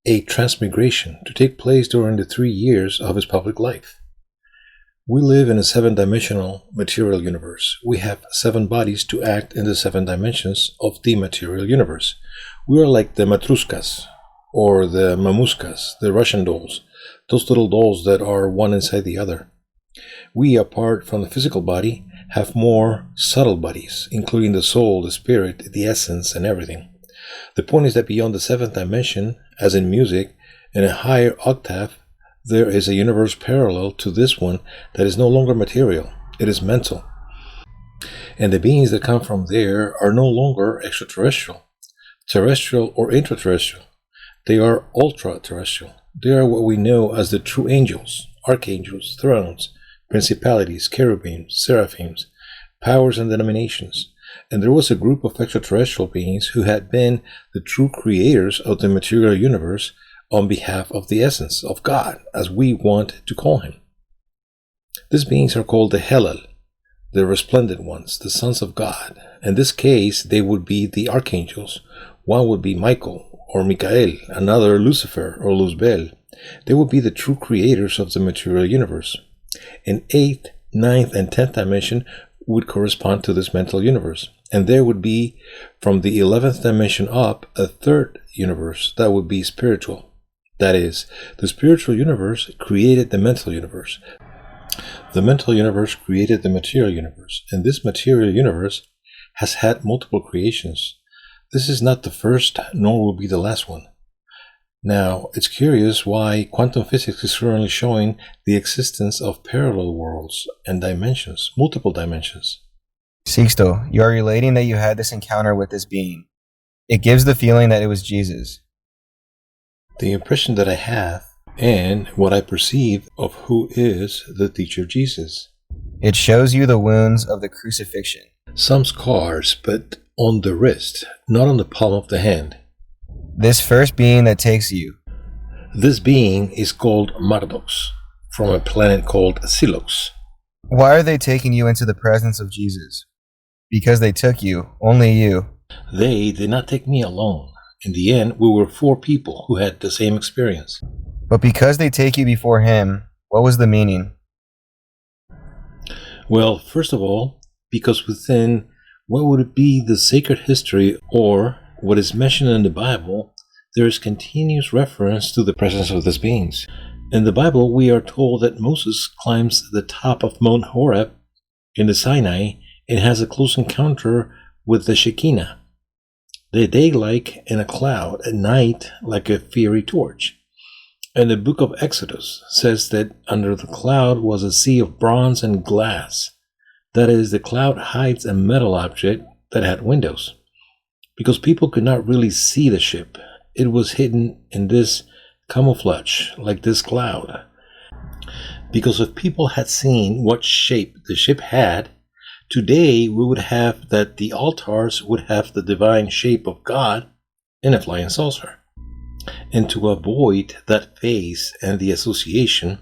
a transmigration to take place during the 3 years of his public life. We live in a 7-dimensional material universe. We have 7 bodies to act in the 7 dimensions of the material universe. We are like the matruskas, or the mamuskas, the Russian dolls, those little dolls that are one inside the other. We, apart from the physical body, have more subtle bodies, including the soul, the spirit, the essence, and everything. The point is that beyond the 7th dimension, as in music, in a higher octave, there is a universe parallel to this one that is no longer material, it is mental. And the beings that come from there are no longer extraterrestrial, terrestrial, or intraterrestrial. They are ultra-terrestrial. They are what we know as the true angels, archangels, thrones, principalities, cherubims, seraphims, powers and denominations. And there was a group of extraterrestrial beings who had been the true creators of the material universe on behalf of the essence of God, as we want to call him. These beings are called the Helal, the resplendent ones, the sons of God. In this case, they would be the archangels. One would be Michael, or Michael, another Lucifer, or Luzbel. They would be the true creators of the material universe. An 8th, 9th, and 10th dimension would correspond to this mental universe. And there would be, from the 11th dimension up, a 3rd universe that would be spiritual. That is, the spiritual universe created the mental universe. The mental universe created the material universe. And this material universe has had multiple creations. This is not the first, nor will be the last one. Now, it's curious why quantum physics is currently showing the existence of parallel worlds and dimensions, multiple dimensions. Sixto, you are relating that you had this encounter with this being. It gives the feeling that it was Jesus. The impression that I have and what I perceive of who is the teacher Jesus. It shows you the wounds of the crucifixion. Some scars, but on the wrist, not on the palm of the hand. This first being that takes you. This being is called Mardos, from a planet called Silox. Why are they taking you into the presence of Jesus? Because they took you, only you. They did not take me alone. In the end, we were 4 people who had the same experience. But because they take you before him, what was the meaning? Well, first of all, because within what would be the sacred history or what is mentioned in the Bible, there is continuous reference to the presence of these beings. In the Bible, we are told that Moses climbs the top of Mount Horeb in the Sinai and has a close encounter with the Shekinah. The day like in a cloud, at night like a fiery torch. And the book of Exodus says that under the cloud was a sea of bronze and glass. That is, the cloud hides a metal object that had windows. Because people could not really see the ship, it was hidden in this camouflage, like this cloud. Because if people had seen what shape the ship had, today we would have that the altars would have the divine shape of God in a flying saucer. And to avoid that phase and the association,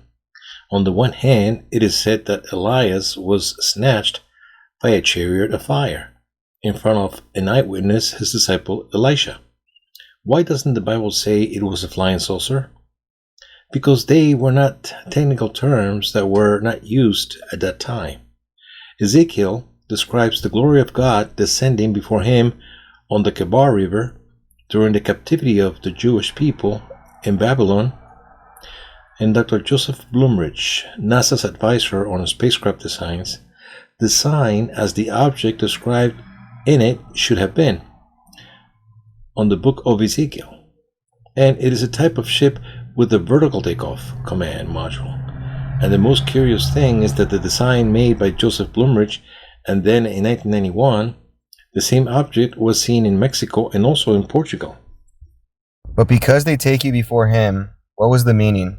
on the one hand, it is said that Elias was snatched by a chariot of fire in front of an eyewitness, his disciple Elisha. Why doesn't the Bible say it was a flying saucer? Because they were not technical terms that were not used at that time. Ezekiel describes the glory of God descending before him on the Kebar River during the captivity of the Jewish people in Babylon, and Dr. Joseph Blumrich, NASA's advisor on spacecraft designs, designed as the object described in it should have been on the book of Ezekiel. And it is a type of ship with a vertical takeoff command module. And the most curious thing is that the design made by Joseph Blumrich, and then in 1991, the same object was seen in Mexico and also in Portugal. But because they take you before him, what was the meaning?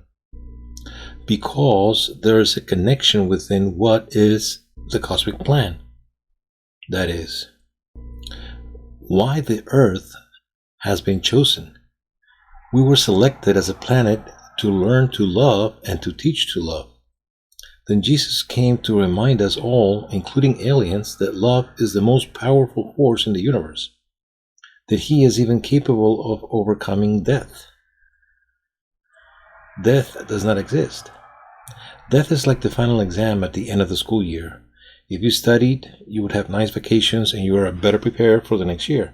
Because there is a connection within what is the cosmic plan. That is, why the Earth has been chosen. We were selected as a planet to learn to love and to teach to love. Then Jesus came to remind us all, including aliens, that love is the most powerful force in the universe, that he is even capable of overcoming death. Death does not exist. Death is like the final exam at the end of the school year. If you studied, you would have nice vacations and you are better prepared for the next year.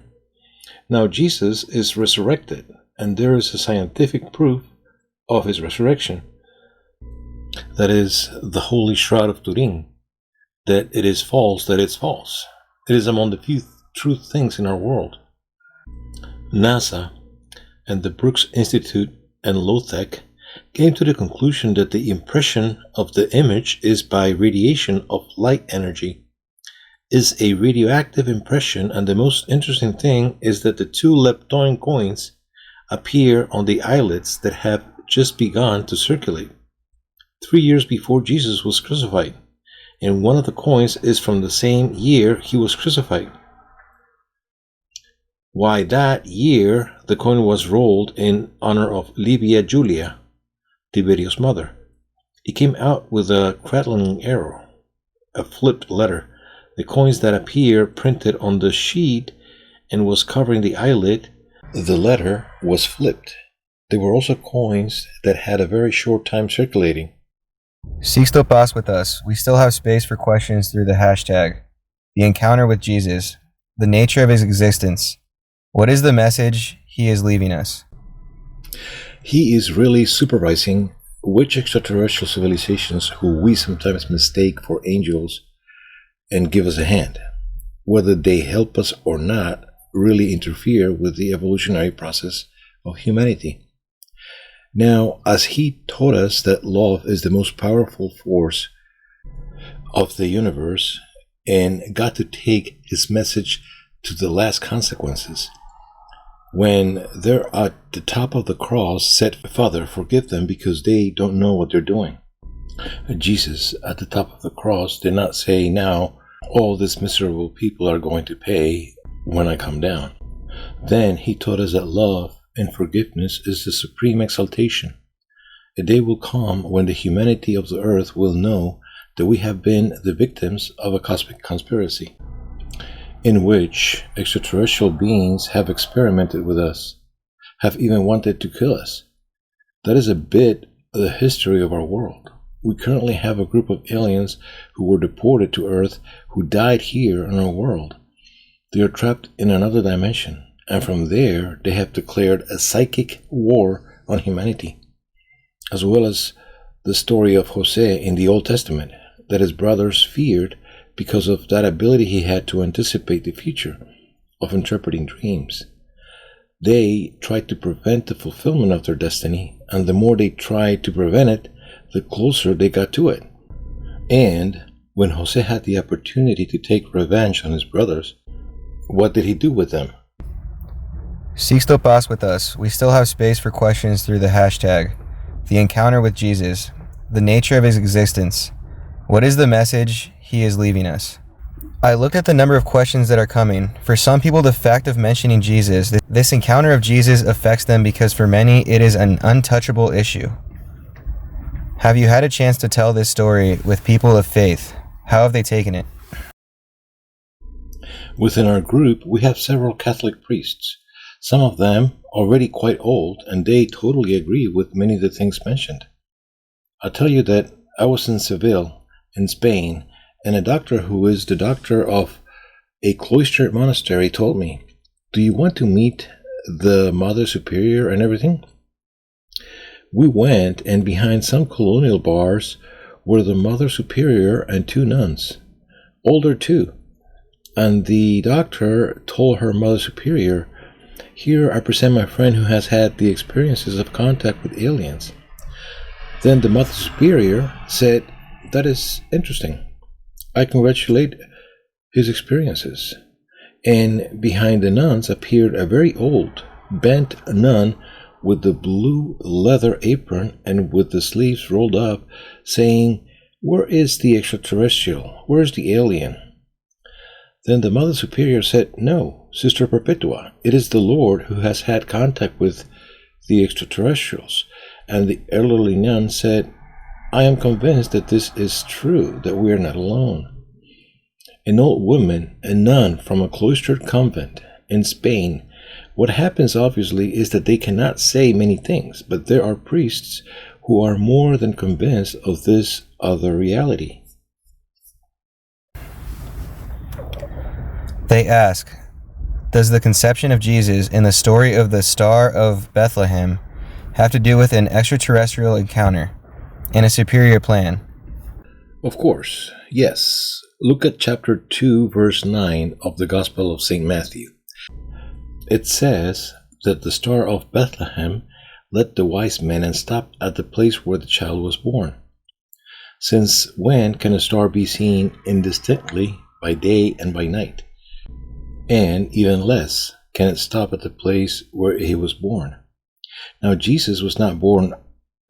Now Jesus is resurrected, and there is a scientific proof of his resurrection. That is the Holy Shroud of Turin, that it is false, that it's false. It is among the few true things in our world. NASA and the Brooks Institute and Lotec came to the conclusion that the impression of the image is by radiation of light energy, is a radioactive impression, and the most interesting thing is that the 2 lepton coins appear on the eyelets that have just begun to circulate 3 years before Jesus was crucified, and one of the coins is from the same year he was crucified. Why, that year the coin was rolled in honor of Livia Julia, Tiberius' mother. It came out with a crackling arrow, a flipped letter. The coins that appear printed on the sheet and was covering the eyelid, the letter was flipped. There were also coins that had a very short time circulating. Sixto Paz with us. We still have space for questions through the hashtag. The encounter with Jesus. The nature of his existence. What is the message he is leaving us? He is really supervising which extraterrestrial civilizations who we sometimes mistake for angels and give us a hand. Whether they help us or not really interfere with the evolutionary process of humanity. Now, as he taught us that love is the most powerful force of the universe and got to take his message to the last consequences, when they're at the top of the cross, said, Father, forgive them because they don't know what they're doing. Jesus, at the top of the cross, did not say, now all these miserable people are going to pay when I come down. Then he taught us that love and forgiveness is the supreme exaltation. A day will come when the humanity of the earth will know that we have been the victims of a cosmic conspiracy, in which extraterrestrial beings have experimented with us, have even wanted to kill us. That is a bit of the history of our world. We currently have a group of aliens who were deported to Earth who died here in our world. They are trapped in another dimension, and from there they have declared a psychic war on humanity, as well as the story of Jose in the Old Testament, that his brothers feared because of that ability he had to anticipate the future, of interpreting dreams. They tried to prevent the fulfillment of their destiny, and the more they tried to prevent it, the closer they got to it. And when Jose had the opportunity to take revenge on his brothers, what did he do with them? Sixto Paz with us. We still have space for questions through the hashtag. The encounter with Jesus. The nature of his existence. What is the message he is leaving us? I looked at the number of questions that are coming. For some people, the fact of mentioning Jesus, this encounter of Jesus affects them because for many, it is an untouchable issue. Have you had a chance to tell this story with people of faith? How have they taken it? Within our group, we have several Catholic priests. Some of them already quite old, and they totally agree with many of the things mentioned. I'll tell you that I was in Seville, in Spain, and a doctor who is the doctor of a cloistered monastery told me, do you want to meet the Mother Superior and everything? We went, and behind some colonial bars were the Mother Superior and two nuns, older too. And the doctor told her Mother Superior, here I present my friend who has had the experiences of contact with aliens. Then the Mother Superior said, that is interesting. I congratulate his experiences. And behind the nuns appeared a very old, bent nun with the blue leather apron and with the sleeves rolled up, saying, where is the extraterrestrial? Where is the alien? Then the Mother Superior said, no, Sister Perpetua, it is the Lord who has had contact with the extraterrestrials. And the elderly nun said, I am convinced that this is true, that we are not alone. An old woman, a nun from a cloistered convent in Spain. What happens obviously is that they cannot say many things, but there are priests who are more than convinced of this other reality. They ask, does the conception of Jesus in the story of the Star of Bethlehem have to do with an extraterrestrial encounter and a superior plan? Of course, yes. Look at chapter 2, verse 9 of the Gospel of St. Matthew. It says that the Star of Bethlehem led the wise men and stopped at the place where the child was born. Since when can a star be seen indistinctly by day and by night? And even less can it stop at the place where he was born. Now, Jesus was not born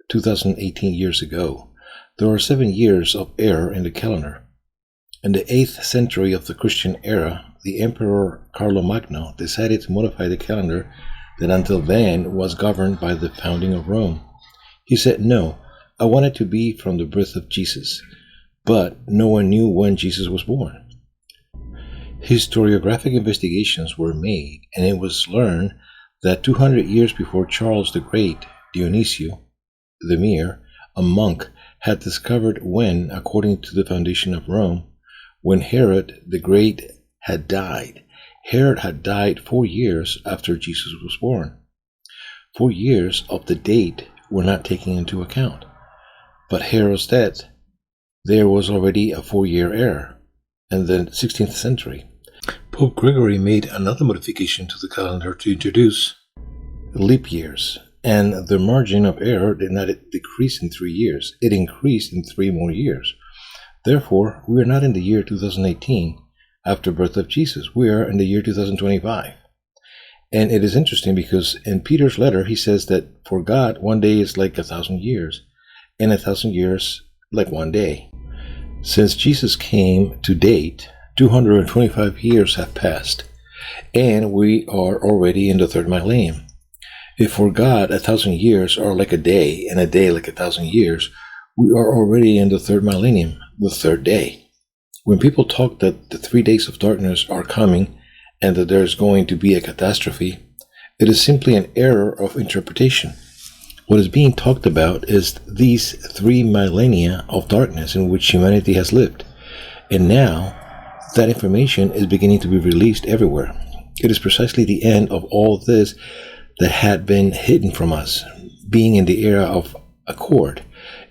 2018 years ago. There are 7 years of error in the calendar. In the 8th century of the Christian era, the Emperor Carlomagno decided to modify the calendar that until then was governed by the founding of Rome. He said, no, I want it to be from the birth of Jesus, but no one knew when Jesus was born. Historiographic investigations were made, and it was learned that 200 years before Charles the Great, Dionisio the Mere, a monk, had discovered when, according to the foundation of Rome, when Herod the Great had died. Herod had died 4 years after Jesus was born. 4 years of the date were not taken into account. But Herod's death, there was already a 4-year error in the 16th century. Pope Gregory made another modification to the calendar to introduce leap years, and the margin of error did not decrease in 3 years. It increased in 3 more years. Therefore, we are not in the year 2018 after birth of Jesus. We are in the year 2025. And it is interesting because in Peter's letter, he says that for God, one day is like 1,000 years, and 1,000 years like one day. Since Jesus came to date, 225 years have passed, and we are already in the third millennium. If for God 1,000 years are like a day, and a day like 1,000 years, we are already in the third millennium, the third day. When people talk that the 3 days of darkness are coming, and that there's going to be a catastrophe, it is simply an error of interpretation. What is being talked about is these 3 millennia of darkness in which humanity has lived. And now, that information is beginning to be released everywhere. It is precisely the end of all this that had been hidden from us, being in the era of accord.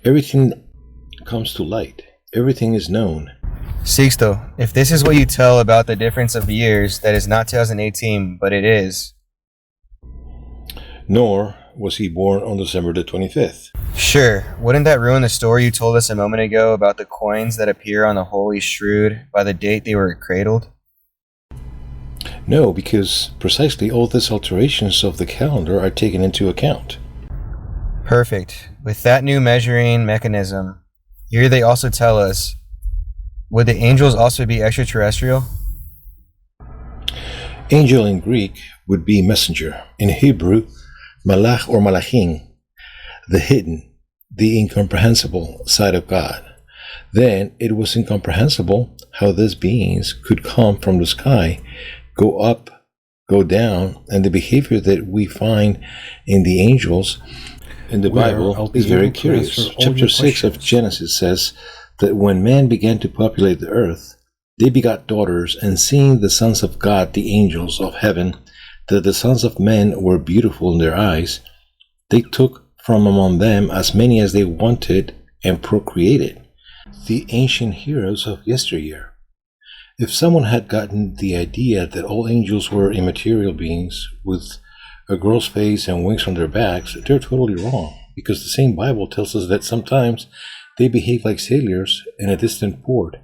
Everything comes to light. Everything is known. Sixto, if this is what you tell about the difference of years, that is not 2018, but it is. Nor was he born on December the 25th. Sure, wouldn't that ruin the story you told us a moment ago about the coins that appear on the Holy Shroud by the date they were cradled? No, because precisely all these alterations of the calendar are taken into account. Perfect. With that new measuring mechanism, here they also tell us, would the angels also be extraterrestrial? Angel in Greek would be messenger. In Hebrew, malach or malachim, the hidden, the incomprehensible side of God. Then it was incomprehensible how these beings could come from the sky, go up, go down, and the behavior that we find in the angels in the Bible is very curious. Chapter 6 of Genesis says that when man began to populate the earth, they begot daughters, and seeing the sons of God, the angels of heaven, that the sons of men were beautiful in their eyes, they took from among them as many as they wanted and procreated. The ancient heroes of yesteryear. If someone had gotten the idea that all angels were immaterial beings with a girl's face and wings on their backs, they're totally wrong, because the same Bible tells us that sometimes they behave like sailors in a distant port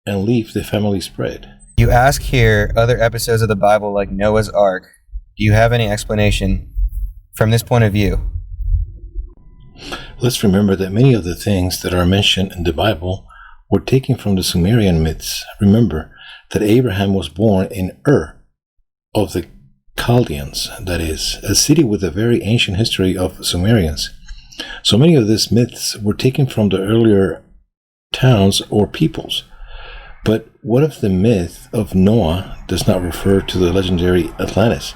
and leave the family spread. You ask here other episodes of the Bible like Noah's Ark. Do you have any explanation from this point of view? Let's remember that many of the things that are mentioned in the Bible were taken from the Sumerian myths. Remember that Abraham was born in Ur of the Chaldeans, that is, a city with a very ancient history of Sumerians. So many of these myths were taken from the earlier towns or peoples. But what if the myth of Noah does not refer to the legendary Atlantis?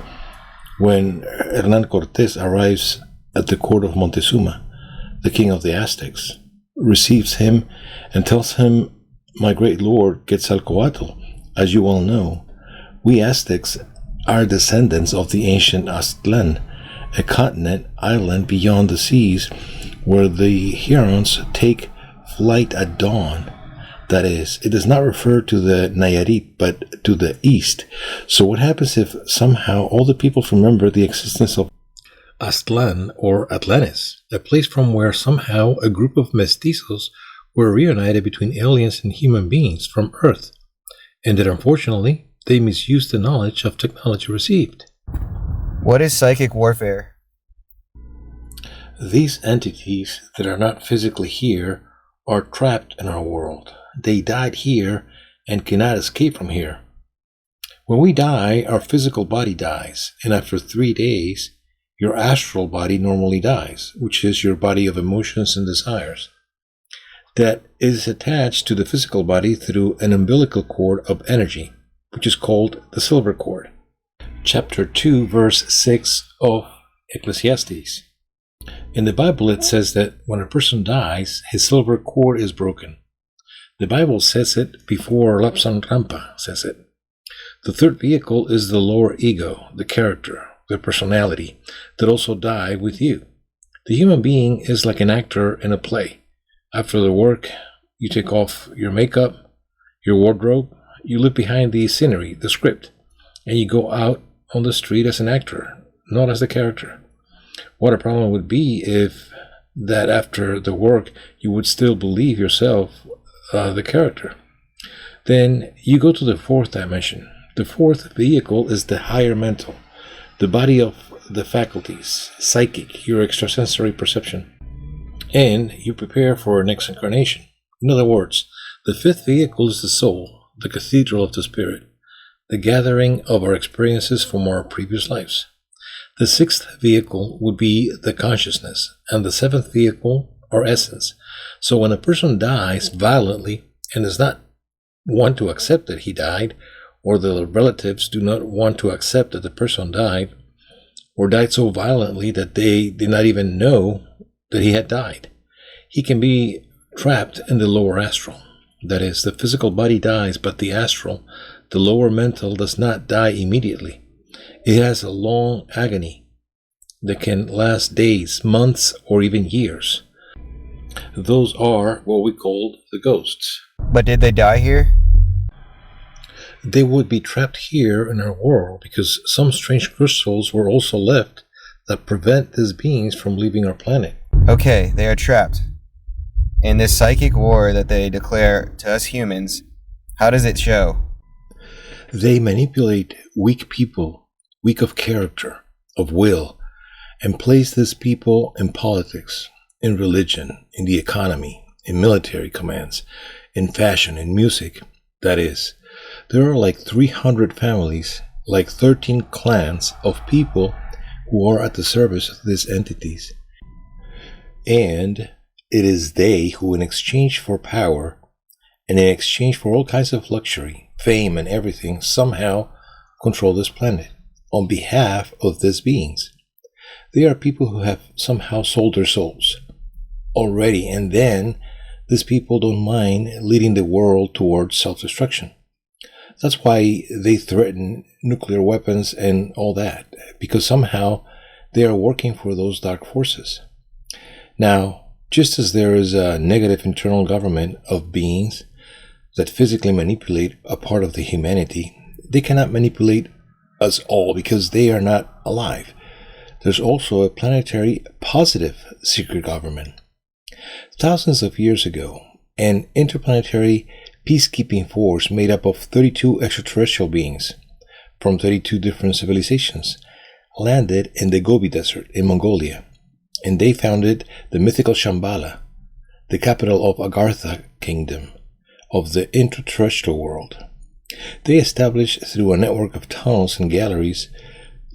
When Hernan Cortes arrives at the court of Montezuma, the king of the Aztecs, receives him and tells him, "My great lord Quetzalcoatl, as you all know, we Aztecs are descendants of the ancient Aztlan, a continent island beyond the seas where the Hurons take flight at dawn." That is, it does not refer to the Nayarit, but to the east. So what happens if somehow all the peoples remember the existence of Aztlan or Atlantis, a place from where somehow a group of mestizos were reunited between aliens and human beings from Earth, and that unfortunately they misused the knowledge of technology received? What is psychic warfare? These entities that are not physically here are trapped in our world. They died here and cannot escape from here. When we die, our physical body dies, and after 3 days, your astral body normally dies, which is your body of emotions and desires. That is attached to the physical body through an umbilical cord of energy, which is called the silver cord. Chapter 2, verse 6 of Ecclesiastes. In the Bible, it says that when a person dies, his silver cord is broken. The Bible says it before Lapsan Rampa says it. The third vehicle is the lower ego, the character, the personality, that also die with you. The human being is like an actor in a play. After the work, you take off your makeup, your wardrobe, you look behind the scenery, the script, and you go out on the street as an actor, not as the character. What a problem would be if that after the work you would still believe yourself the character. Then you go to the fourth dimension. The fourth vehicle is the higher mental. the body of the faculties, psychic, your extrasensory perception, and you prepare for next incarnation. In other words, the fifth vehicle is the soul, the cathedral of the spirit, the gathering of our experiences from our previous lives. The sixth vehicle would be the consciousness, and the seventh vehicle, our essence. So when a person dies violently and does not want to accept that he died, or the relatives do not want to accept that the person died, or died so violently that they did not even know that he had died, he can be trapped in the lower astral. That is, the physical body dies, but the astral, the lower mental, does not die immediately. It has a long agony that can last days, months, or even years. Those are what we call the ghosts. But did they die here? They would be trapped here in our world because some strange crystals were also left that prevent these beings from leaving our planet. Okay, they are trapped. In this psychic war that they declare to us humans, how does it show? They manipulate weak people, weak of character, of will, and place these people in politics, in religion, in the economy, in military commands, in fashion, in music. That is, there are like 300 families, like 13 clans of people who are at the service of these entities. And it is they who, in exchange for power, and in exchange for all kinds of luxury, fame, and everything, somehow control this planet on behalf of these beings. They are people who have somehow sold their souls already, and then these people don't mind leading the world towards self-destruction. That's why they threaten nuclear weapons and all that, because somehow they are working for those dark forces. Now, just as there is a negative internal government of beings that physically manipulate a part of the humanity, they cannot manipulate us all because they are not alive. There's also a planetary positive secret government. Thousands of years ago, an interplanetary peacekeeping force made up of 32 extraterrestrial beings from 32 different civilizations landed in the Gobi Desert in Mongolia, and they founded the mythical Shambhala, the capital of Agartha Kingdom of the interterrestrial world. They established, through a network of tunnels and galleries,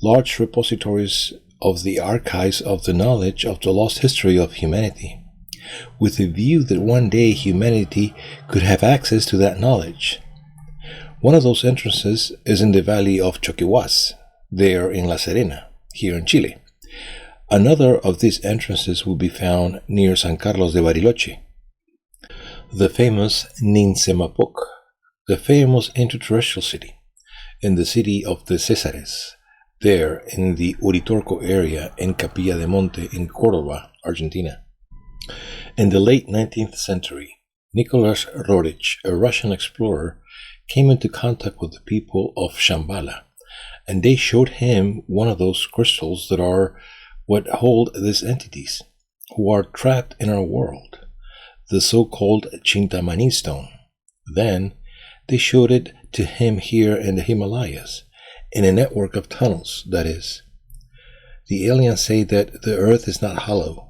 large repositories of the archives of the knowledge of the lost history of humanity, with a view that one day humanity could have access to that knowledge. One of those entrances is in the valley of Choquihuas, there in La Serena, here in Chile. Another of these entrances will be found near San Carlos de Bariloche. The famous Nintzemapoc, the famous interterrestrial city, in the city of the Césares, there in the Uritorco area in Capilla de Monte in Córdoba, Argentina. In the late 19th century, Nicholas Roerich, a Russian explorer, came into contact with the people of Shambhala, and they showed him one of those crystals that are what hold these entities, who are trapped in our world, the so-called Chintamani stone. Then they showed it to him here in the Himalayas, in a network of tunnels, that is. The aliens say that the earth is not hollow.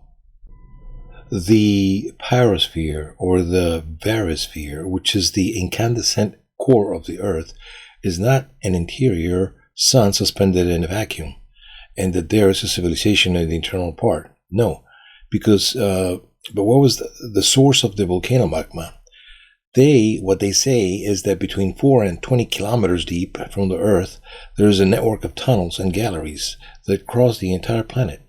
The pyrosphere, or the variosphere, which is the incandescent core of the earth, is not an interior sun suspended in a vacuum, and that there is a civilization in the internal part. No, because, but what was the source of the volcano magma? What they say is that between 4 and 20 kilometers deep from the earth, there is a network of tunnels and galleries that cross the entire planet.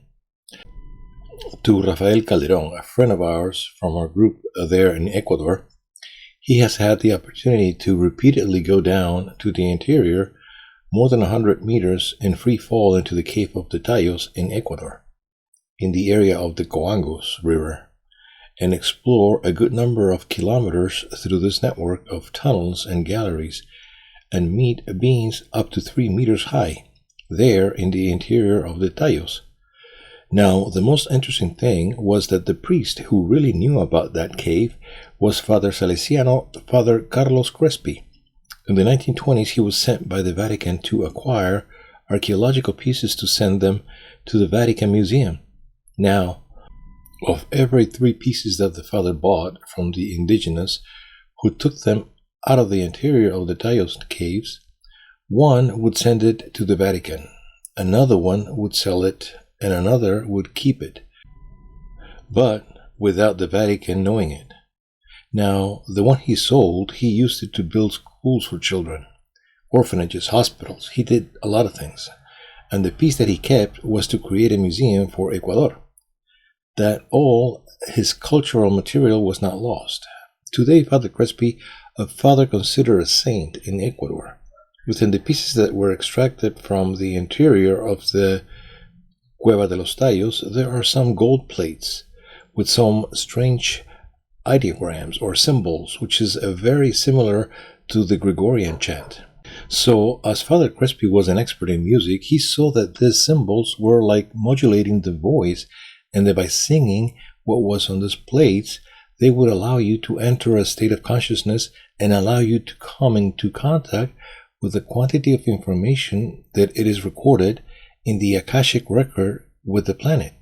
To Rafael Calderon, a friend of ours from our group there in Ecuador, he has had the opportunity to repeatedly go down to the interior more than 100 meters in free fall into the Cave of the Tallos in Ecuador, in the area of the Coangos River, and explore a good number of kilometers through this network of tunnels and galleries, and meet beings up to 3 meters high, there in the interior of the Tallos. Now, the most interesting thing was that the priest who really knew about that cave was Father Salesiano, Father Carlos Crespi. In the 1920s, he was sent by the Vatican to acquire archaeological pieces to send them to the Vatican Museum. Now, of every 3 pieces that the father bought from the indigenous who took them out of the interior of the Taos caves, 1 would send it to the Vatican, another one would sell it, and another would keep it, but without the Vatican knowing it. Now, the one he sold, he used it to build schools for children, orphanages, hospitals. He did a lot of things. And the piece that he kept was to create a museum for Ecuador. That all his cultural material was not lost. Today, Father Crespi, a father considered a saint in Ecuador. Within the pieces that were extracted from the interior of the Cueva de los Tallos, there are some gold plates with some strange ideograms or symbols, which is very similar to the Gregorian chant. So, as Father Crespi was an expert in music, he saw that these symbols were like modulating the voice, and that by singing what was on these plates, they would allow you to enter a state of consciousness and allow you to come into contact with the quantity of information that it is recorded in the Akashic record with the planet.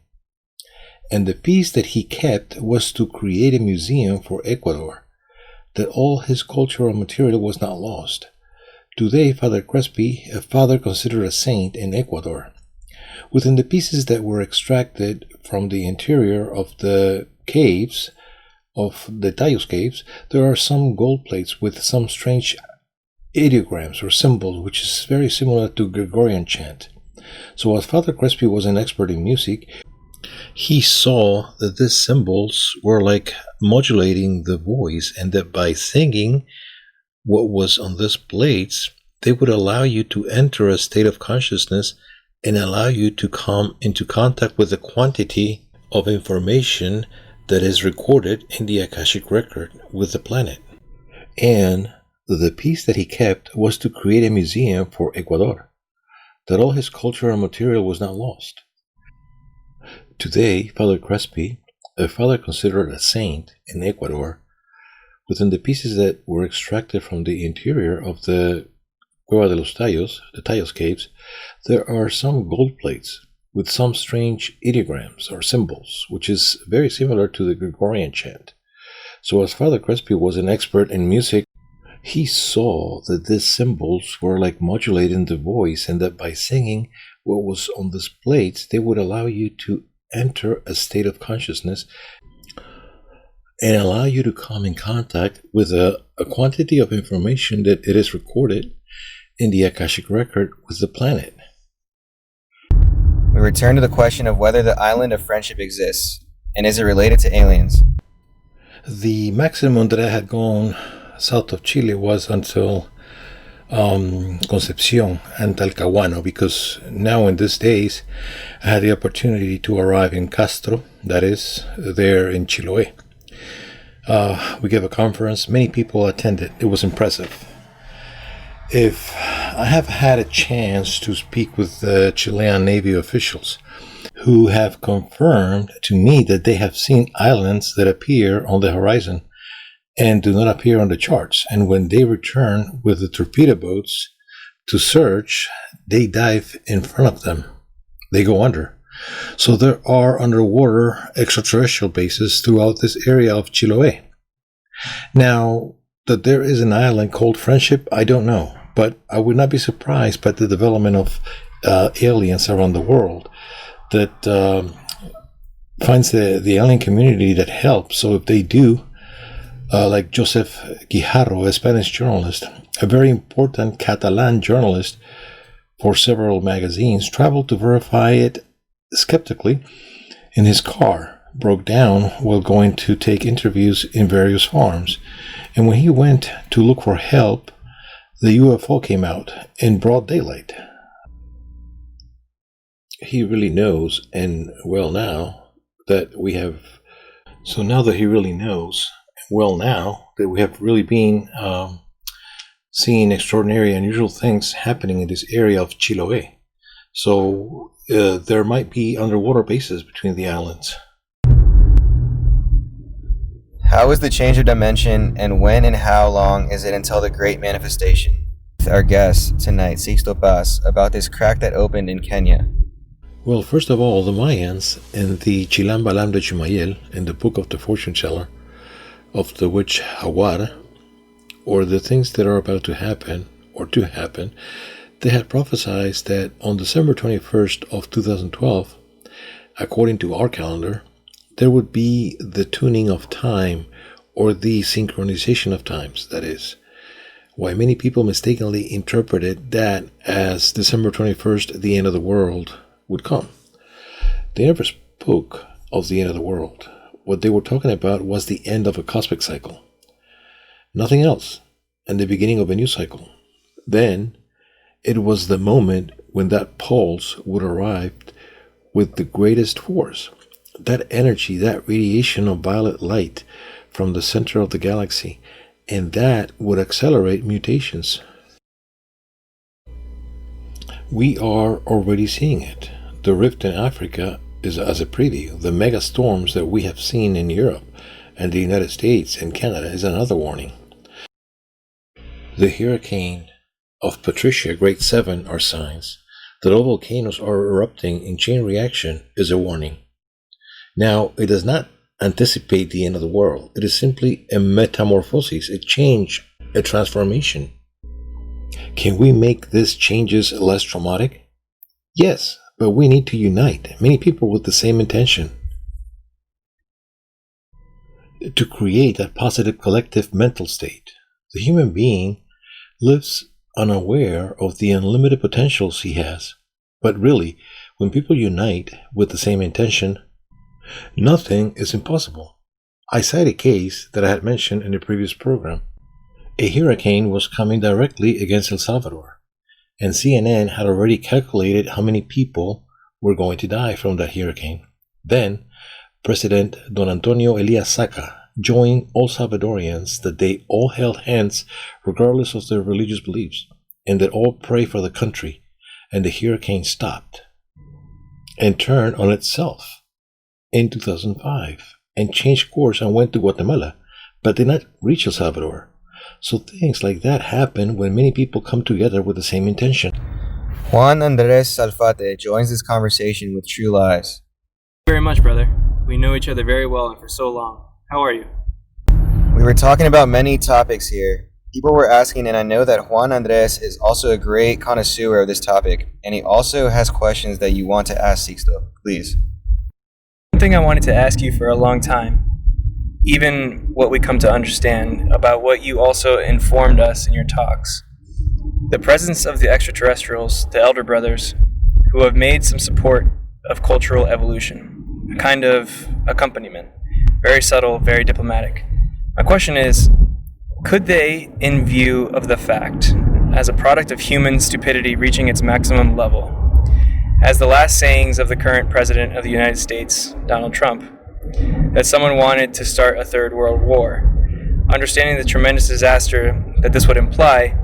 And the piece that he kept was to create a museum for Ecuador, that all his cultural material was not lost. Today, Father Crespi, a father considered a saint in Ecuador. Within the pieces that were extracted from the interior of the caves, of the Taos caves, there are some gold plates with some strange ideograms or symbols, which is very similar to Gregorian chant. So as Father Crespi was an expert in music, he saw that these symbols were like modulating the voice, and that by singing what was on these plates, they would allow you to enter a state of consciousness and allow you to come into contact with the quantity of information that is recorded in the Akashic record with the planet. And the piece that he kept was to create a museum for Ecuador, that all his cultural material was not lost. Today, Father Crespi, a father considered a saint in Ecuador, within the pieces that were extracted from the interior of the Cueva de los Tallos, the Tallos caves, there are some gold plates with some strange ideograms or symbols, which is very similar to the Gregorian chant. So as Father Crespi was an expert in music, he saw that these symbols were like modulating the voice, and that by singing what was on these plates, they would allow you to enter a state of consciousness and allow you to come in contact with a quantity of information that it is recorded in the Akashic record with the planet. We return to the question of whether the island of friendship exists, and is it related to aliens? The maximum that I had gone south of Chile was until Concepcion and Talcahuano, because now in these days I had the opportunity to arrive in Castro, that is, there in Chiloé. We gave a conference, many people attended, it was impressive. If I have had a chance to speak with the Chilean Navy officials who have confirmed to me that they have seen islands that appear on the horizon and do not appear on the charts. And when they return with the torpedo boats to search, they dive in front of them. They go under. So there are underwater extraterrestrial bases throughout this area of Chiloé. Now, that there is an island called Friendship, I don't know. But I would not be surprised by the development of aliens around the world that finds the alien community that helps. So if they do, like Joseph Guijarro, a Spanish journalist, a very important Catalan journalist for several magazines, traveled to verify it skeptically in his car, broke down while going to take interviews in various farms. And when he went to look for help, the UFO came out in broad daylight. He really knows, and well now, that we have... So now that he really knows, well now, that we have really been seeing extraordinary, unusual things happening in this area of Chiloé. So there might be underwater bases between the islands. How is the change of dimension, and when and how long is it until the great manifestation? our guest tonight, Sixto Paz, about this crack that opened in Kenya. Well, first of all, the Mayans in the Chilam Balam de Chumayel, in the book of the fortune teller of the witch Hawar, or the things that are about to happen, or to happen, they had prophesied that on December 21st of 2012, according to our calendar, there would be the tuning of time, or the synchronization of times, that is. Why many people mistakenly interpreted that as December 21st, the end of the world would come. They never spoke of the end of the world. What they were talking about was the end of a cosmic cycle. Nothing else, and the beginning of a new cycle. Then, it was the moment when that pulse would arrive with the greatest force. That energy, that radiation of violet light from the center of the galaxy, and that would accelerate mutations. We are already seeing it. The rift in Africa is as a preview. The mega storms that we have seen in Europe and the United States and Canada is another warning. The hurricane of Patricia, Grade 7, are signs. That all volcanoes are erupting in chain reaction is a warning. Now, it does not anticipate the end of the world. It is simply a metamorphosis, a change, a transformation. Can we make these changes less traumatic? Yes, but we need to unite many people with the same intention to create that positive collective mental state. The human being lives unaware of the unlimited potentials he has. But really, when people unite with the same intention, nothing is impossible. I cite a case that I had mentioned in a previous program. A hurricane was coming directly against El Salvador, and CNN had already calculated how many people were going to die from that hurricane. Then, President Don Antonio Elias Saca joined all Salvadorians that they all held hands regardless of their religious beliefs, and that all pray for the country, and the hurricane stopped and turned on itself in 2005 and changed course and went to Guatemala, but did not reach El Salvador. So things like that happen when many people come together with the same intention. Juan Andres Salfate joins this conversation with True Lies. Thank you very much, brother. We know each other very well and for so long. How are you? We were talking about many topics here. People were asking, and I know that Juan Andres is also a great connoisseur of this topic, and he also has questions that you want to ask Sixto. Please. One thing I wanted to ask you for a long time, even what we come to understand about what you also informed us in your talks. The presence of the extraterrestrials, the Elder Brothers, who have made some support of cultural evolution, a kind of accompaniment, very subtle, very diplomatic. My question is, could they, in view of the fact, as a product of human stupidity reaching its maximum level, as the last sayings of the current President of the United States, Donald Trump, that someone wanted to start a third world war, understanding the tremendous disaster that this would imply,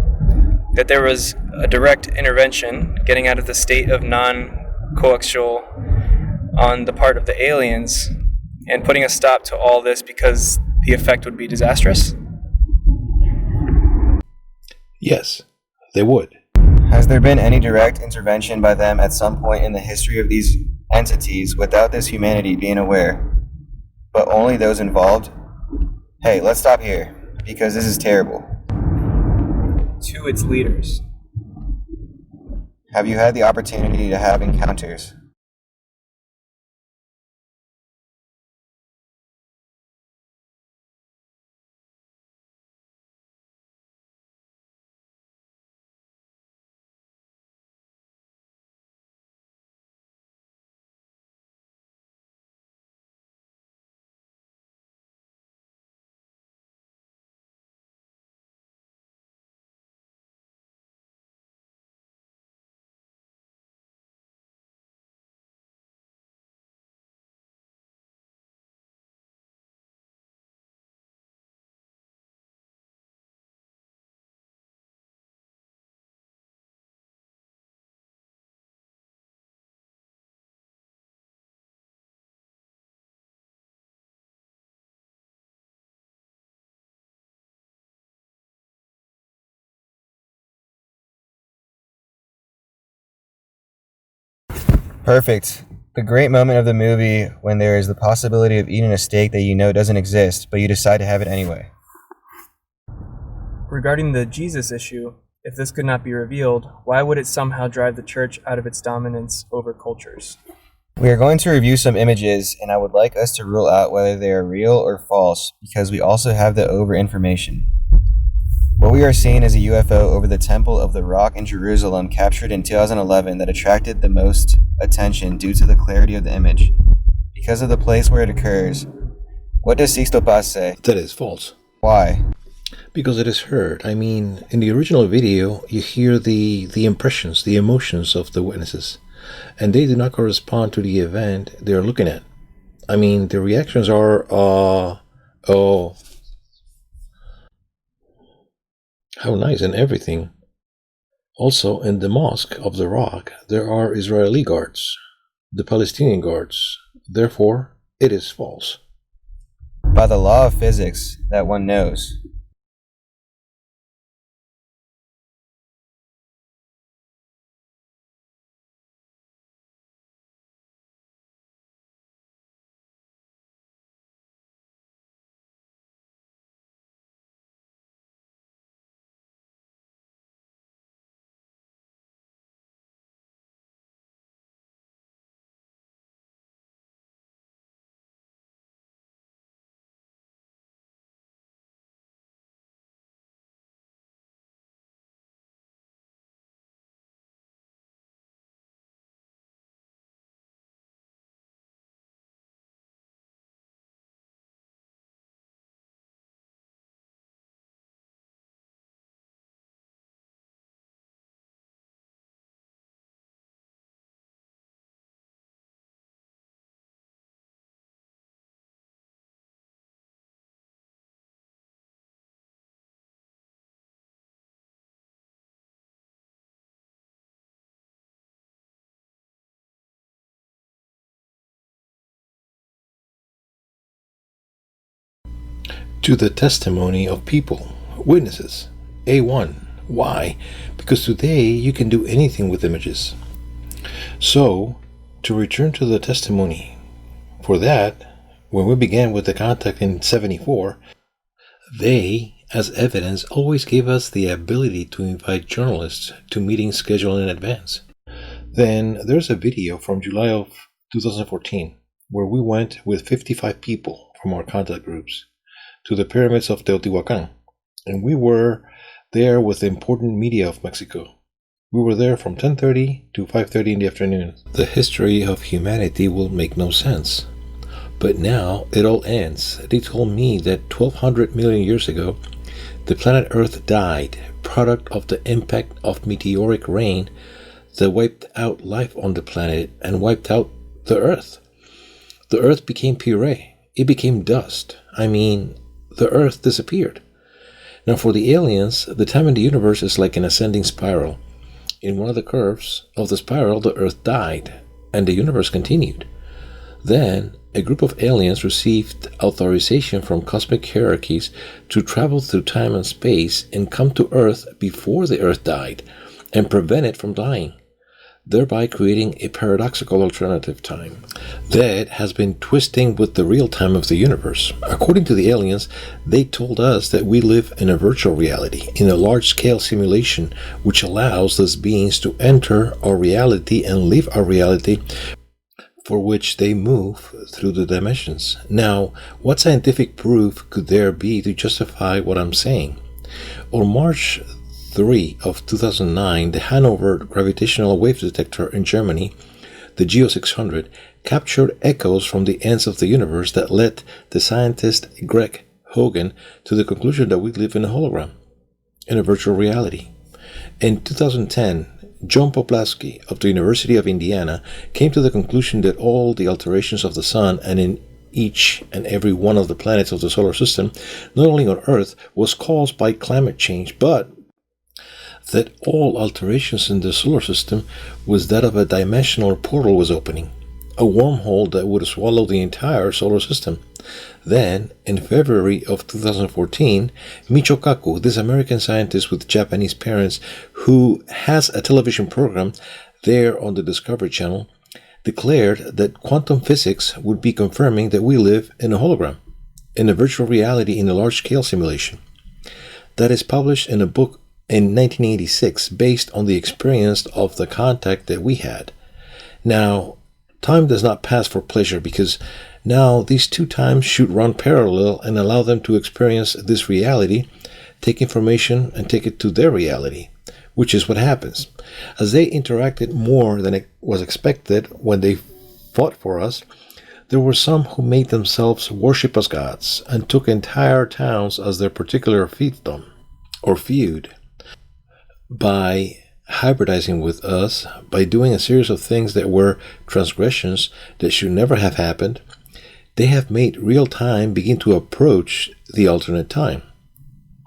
that there was a direct intervention getting out of the state of non-coaxial on the part of the aliens and putting a stop to all this because the effect would be disastrous? Yes, they would. Has there been any direct intervention by them at some point in the history of these entities without this humanity being aware, but only those involved? Hey, let's stop here, because this is terrible. To its leaders. Have you had the opportunity to have encounters? Perfect. The great moment of the movie when there is the possibility of eating a steak that you know doesn't exist, but you decide to have it anyway. Regarding the Jesus issue, if this could not be revealed, why would it somehow drive the church out of its dominance over cultures? We are going to review some images, and I would like us to rule out whether they are real or false, because we also have the over-information. What we are seeing is a UFO over the Temple of the Rock in Jerusalem captured in 2011 that attracted the most attention due to the clarity of the image. Because of the place where it occurs, what does Sixto Paz say? That is false. Why? Because it is heard. I mean, in the original video, you hear the impressions, the emotions of the witnesses, and they do not correspond to the event they are looking at. I mean, the reactions are, oh, how nice and everything. Also, in the Mosque of the Rock, there are Israeli guards, the Palestinian guards. Therefore, it is false. By the law of physics that one knows. To the testimony of people, witnesses. A1. Why? Because today you can do anything with images. So, to return to the testimony, for that, when we began with the contact in 74, they, as evidence, always gave us the ability to invite journalists to meetings scheduled in advance. Then there's a video from July of 2014 where we went with 55 people from our contact groups to the pyramids of Teotihuacan, and we were there with the important media of Mexico. We were there from 10:30 to 5:30 in the afternoon. The history of humanity will make no sense. But now it all ends. They told me that 1200 million years ago, the planet Earth died, product of the impact of meteoric rain that wiped out life on the planet and wiped out the Earth. The Earth became puree. It became dust. I mean, the Earth disappeared. Now for the aliens, the time in the universe is like an ascending spiral. In one of the curves of the spiral, the Earth died, and the universe continued. Then, a group of aliens received authorization from cosmic hierarchies to travel through time and space and come to Earth before the Earth died and prevent it from dying, thereby creating a paradoxical alternative time that has been twisting with the real time of the universe. According to the aliens, they told us that we live in a virtual reality, in a large-scale simulation, which allows those beings to enter our reality and leave our reality, for which they move through the dimensions. Now, what scientific proof could there be to justify what I'm saying? On March 3 of 2009, the Hanover Gravitational Wave Detector in Germany, the GEO 600, captured echoes from the ends of the universe that led the scientist Greg Hogan to the conclusion that we live in a hologram, in a virtual reality. In 2010, John Poplaski of the University of Indiana came to the conclusion that all the alterations of the sun and in each and every one of the planets of the solar system, not only on Earth, was caused by climate change, but that all alterations in the solar system was that of a dimensional portal was opening, a wormhole that would swallow the entire solar system. Then, in February of 2014, Michio Kaku, this American scientist with Japanese parents who has a television program there on the Discovery Channel, declared that quantum physics would be confirming that we live in a hologram, in a virtual reality in a large-scale simulation. That is published in a book in 1986 based on the experience of the contact that we had. Now, time does not pass for pleasure because now these two times should run parallel and allow them to experience this reality, take information, and take it to their reality, which is what happens. As they interacted more than it was expected when they fought for us, there were some who made themselves worship as gods and took entire towns as their particular fiefdom or feud. By hybridizing with us, by doing a series of things that were transgressions that should never have happened, they have made real time begin to approach the alternate time,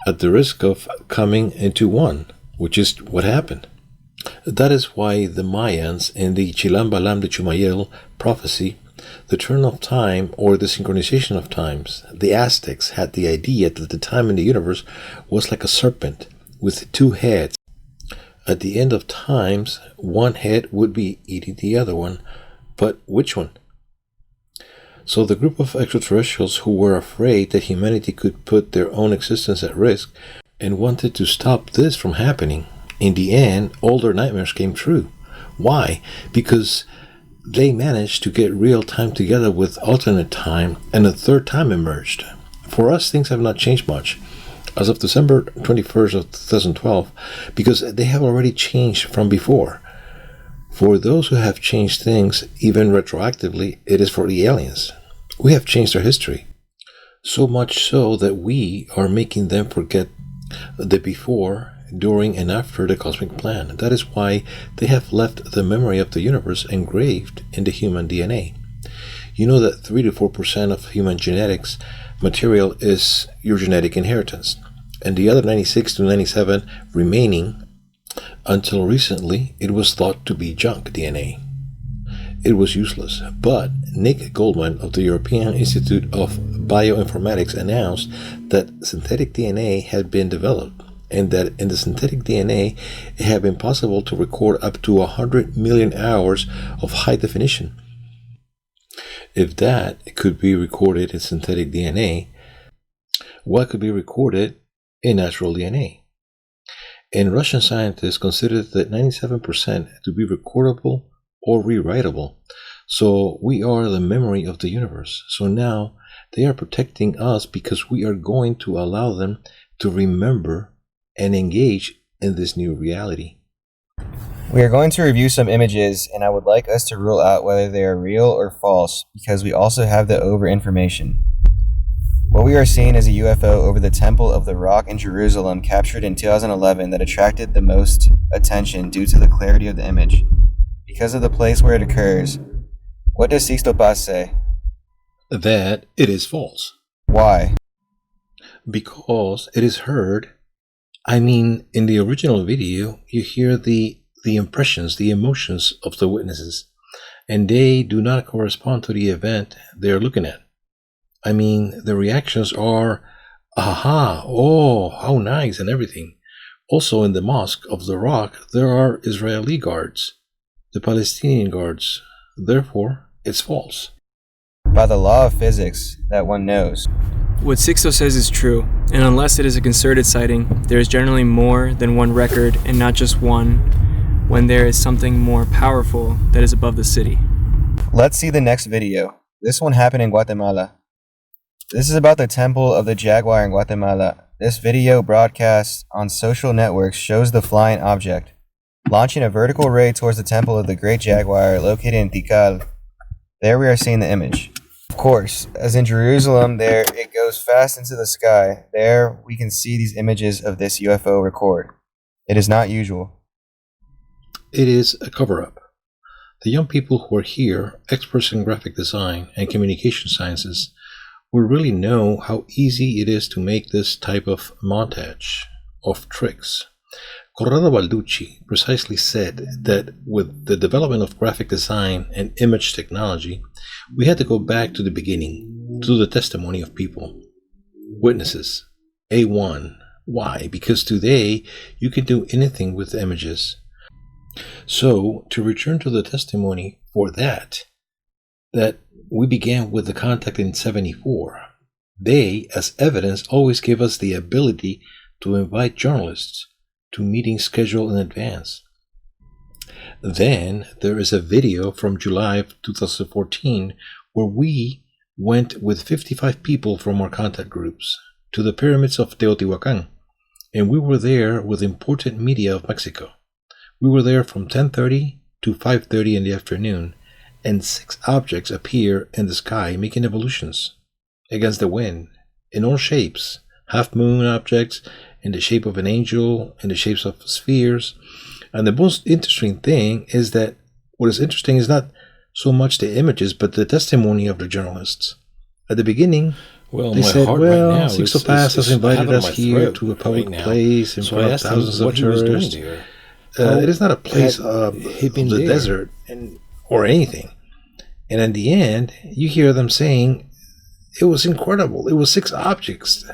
at the risk of coming into one, which is what happened. That is why the Mayans in the Chilam Balam de Chumayel prophecy, the turn of time or the synchronization of times, the Aztecs had the idea that the time in the universe was like a serpent with two heads. At the end of times, one head would be eating the other one, but which one? So the group of extraterrestrials who were afraid that humanity could put their own existence at risk and wanted to stop this from happening, in the end, all their nightmares came true. Why? Because they managed to get real time together with alternate time, and a third time emerged. For us, things have not changed much as of December 21st of 2012, because they have already changed from before. For those who have changed things, even retroactively, it is for the aliens. We have changed our history. So much so that we are making them forget the before, during, and after the cosmic plan. That is why they have left the memory of the universe engraved in the human DNA. You know that 3 to 4% of human genetics material is your genetic inheritance, and the other 96 to 97 remaining, until recently, it was thought to be junk DNA. It was useless, but Nick Goldman of the European Institute of Bioinformatics announced that synthetic DNA had been developed, and that in the synthetic DNA it had been possible to record up to 100 million hours of high definition. If that could be recorded in synthetic DNA, what could be recorded in natural DNA? And Russian scientists considered that 97% to be recordable or rewritable. So we are the memory of the universe. So now they are protecting us because we are going to allow them to remember and engage in this new reality. We are going to review some images, and I would like us to rule out whether they are real or false, because we also have the over-information. What we are seeing is a UFO over the Temple of the Rock in Jerusalem captured in 2011 that attracted the most attention due to the clarity of the image. Because of the place where it occurs, what does Sixto Paz say? That it is false. Why? Because it is heard. In the original video, you hear the impressions, the emotions of the witnesses, and they do not correspond to the event they're looking at. The reactions are, aha, oh, how nice, and everything. Also in the Mosque of the Rock, there are Israeli guards, the Palestinian guards. Therefore, it's false. By the law of physics that one knows. What Sixto says is true, and unless it is a concerted sighting, there is generally more than one record, and not just one, when there is something more powerful that is above the city. Let's see the next video. This one happened in Guatemala. This is about the Temple of the Jaguar in Guatemala. This video broadcast on social networks shows the flying object launching a vertical ray towards the Temple of the Great Jaguar located in Tikal. There we are seeing the image. Of course, as in Jerusalem, there it goes fast into the sky. There we can see these images of this UFO record. It is not usual. It is a cover-up. The young people who are here, experts in graphic design and communication sciences, will really know how easy it is to make this type of montage of tricks. Corrado Balducci precisely said that with the development of graphic design and image technology, we had to go back to the beginning, to the testimony of people, witnesses, A1. Why? Because today you can do anything with images. So, to return to the testimony for that we began with the contact in 74. They, as evidence, always give us the ability to invite journalists to meetings scheduled in advance. Then there is a video from July of 2014 where we went with 55 people from our contact groups to the pyramids of Teotihuacan, and we were there with important media of Mexico. We were there from 10:30 to 5:30 in the afternoon, and 6 objects appear in the sky making evolutions against the wind in all shapes, half-moon objects in the shape of an angel, in the shapes of spheres. And the most interesting thing is that what is interesting is not so much the images, but the testimony of the journalists. At the beginning, they said, well, Sixto Paz has invited us here to a public place in front of thousands of tourists. It is not a place of the desert or anything. And in the end, you hear them saying, it was incredible. It was 6 objects.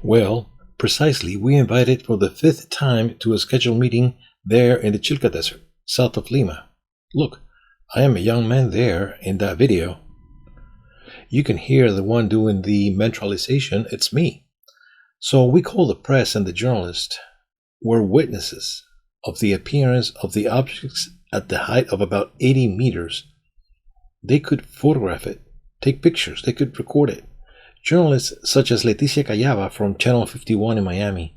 Well, precisely, we invited for the 5th time to a scheduled meeting there in the Chilca Desert, south of Lima. Look, I am a young man there in that video. You can hear the one doing the mentralization. It's me. So we call the press and the journalists were witnesses of the appearance of the objects at the height of about 80 meters. They could photograph it, take pictures, they could record it. Journalists such as Leticia Callava from Channel 51 in Miami,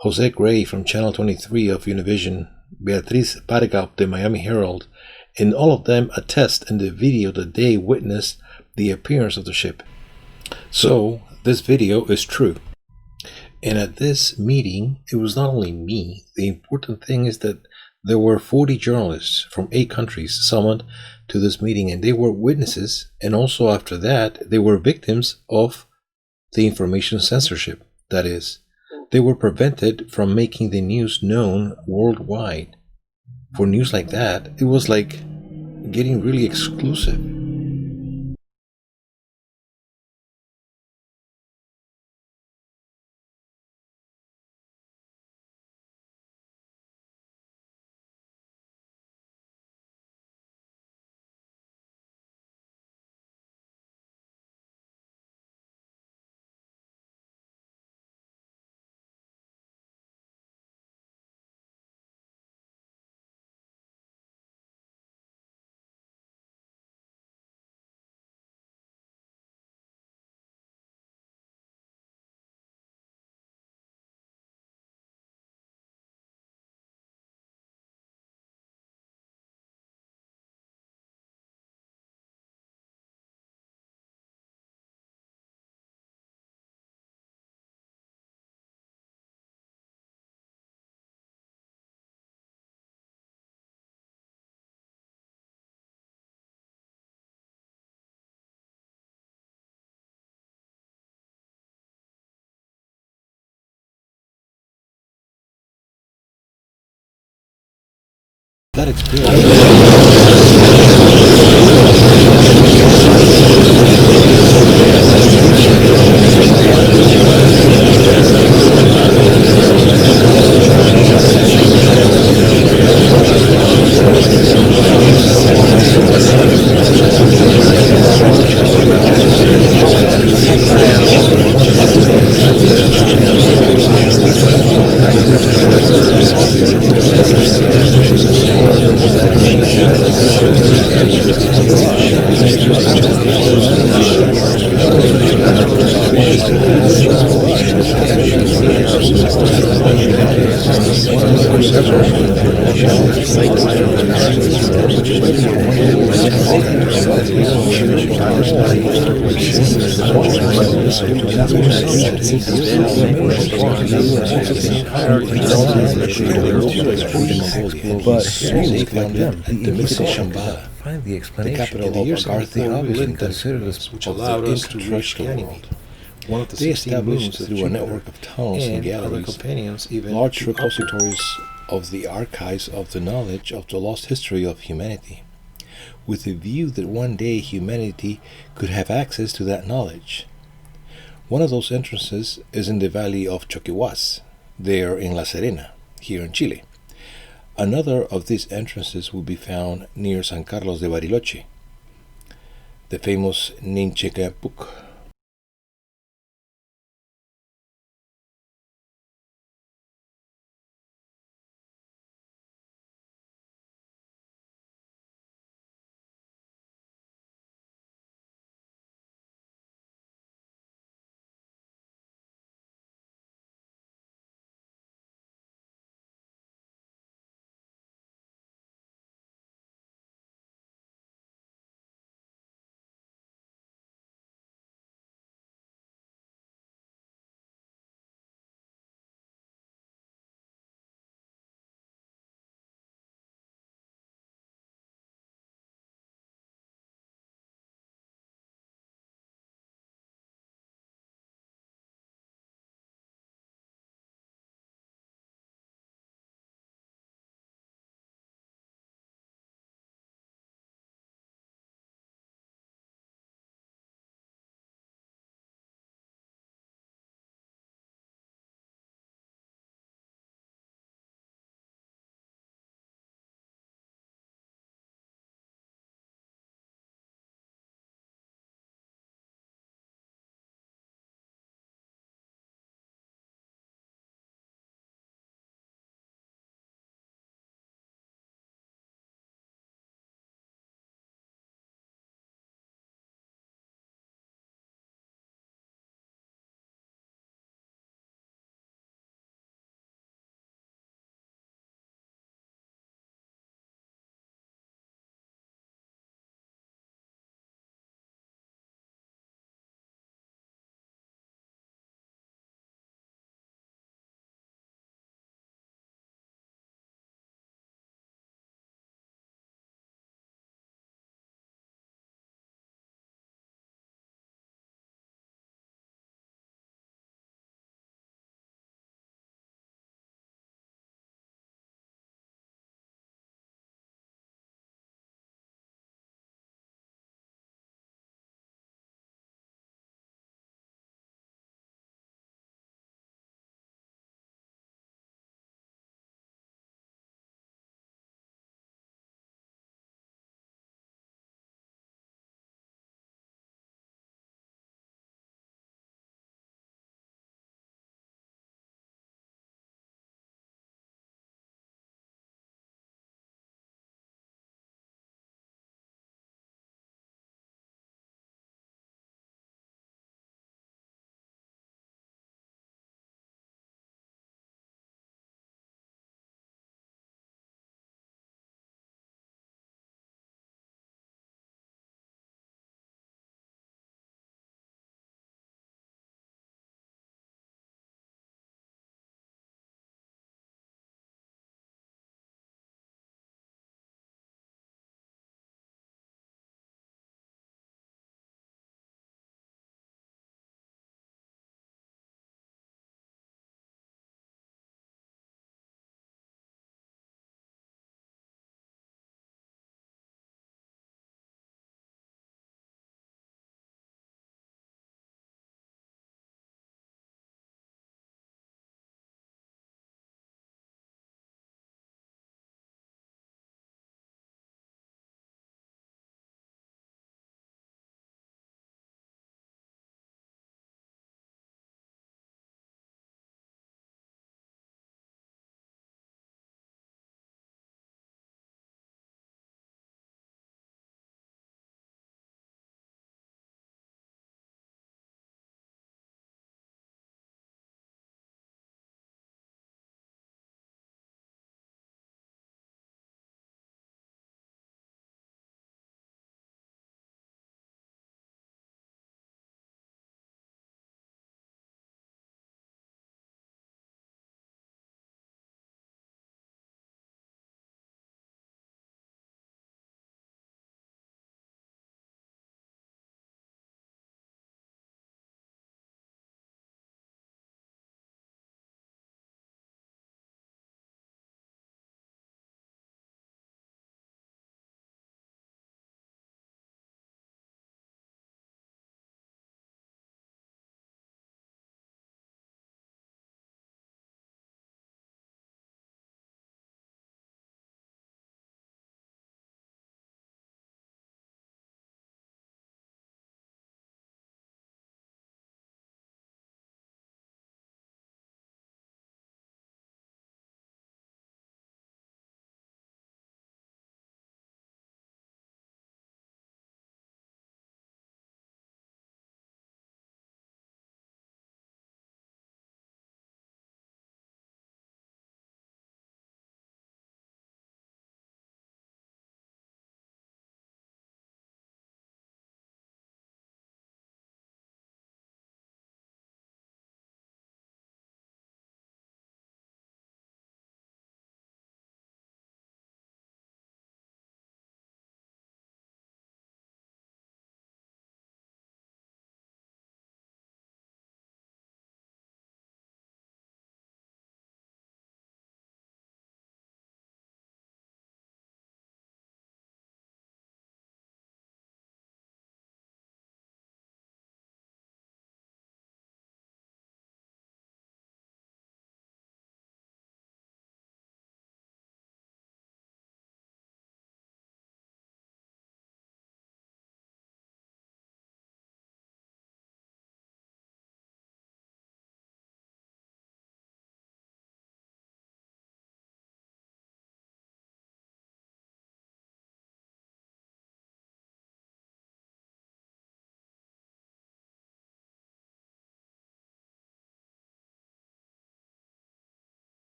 Jose Gray from Channel 23 of Univision, Beatriz Parga of the Miami Herald, and all of them attest in the video that they witnessed the appearance of the ship. So, this video is true. And at this meeting, it was not only me. The important thing is that there were 40 journalists from 8 countries summoned to this meeting, and they were witnesses, and also after that, they were victims of the information censorship. That is, they were prevented from making the news known worldwide. For news like that, it was like getting really exclusive. That Find the explanation. The capital of Agartha obviously considered this which allowed us to reach Ganymede. One of the They established through a network of tunnels and galleries companions, even large repositories of the archives of the knowledge of the lost history of humanity, with the view that one day humanity could have access to that knowledge. One of those entrances is in the valley of Choquihuas, there in La Serena, here in Chile. Another of these entrances will be found near San Carlos de Bariloche. The famous Ninchecapuk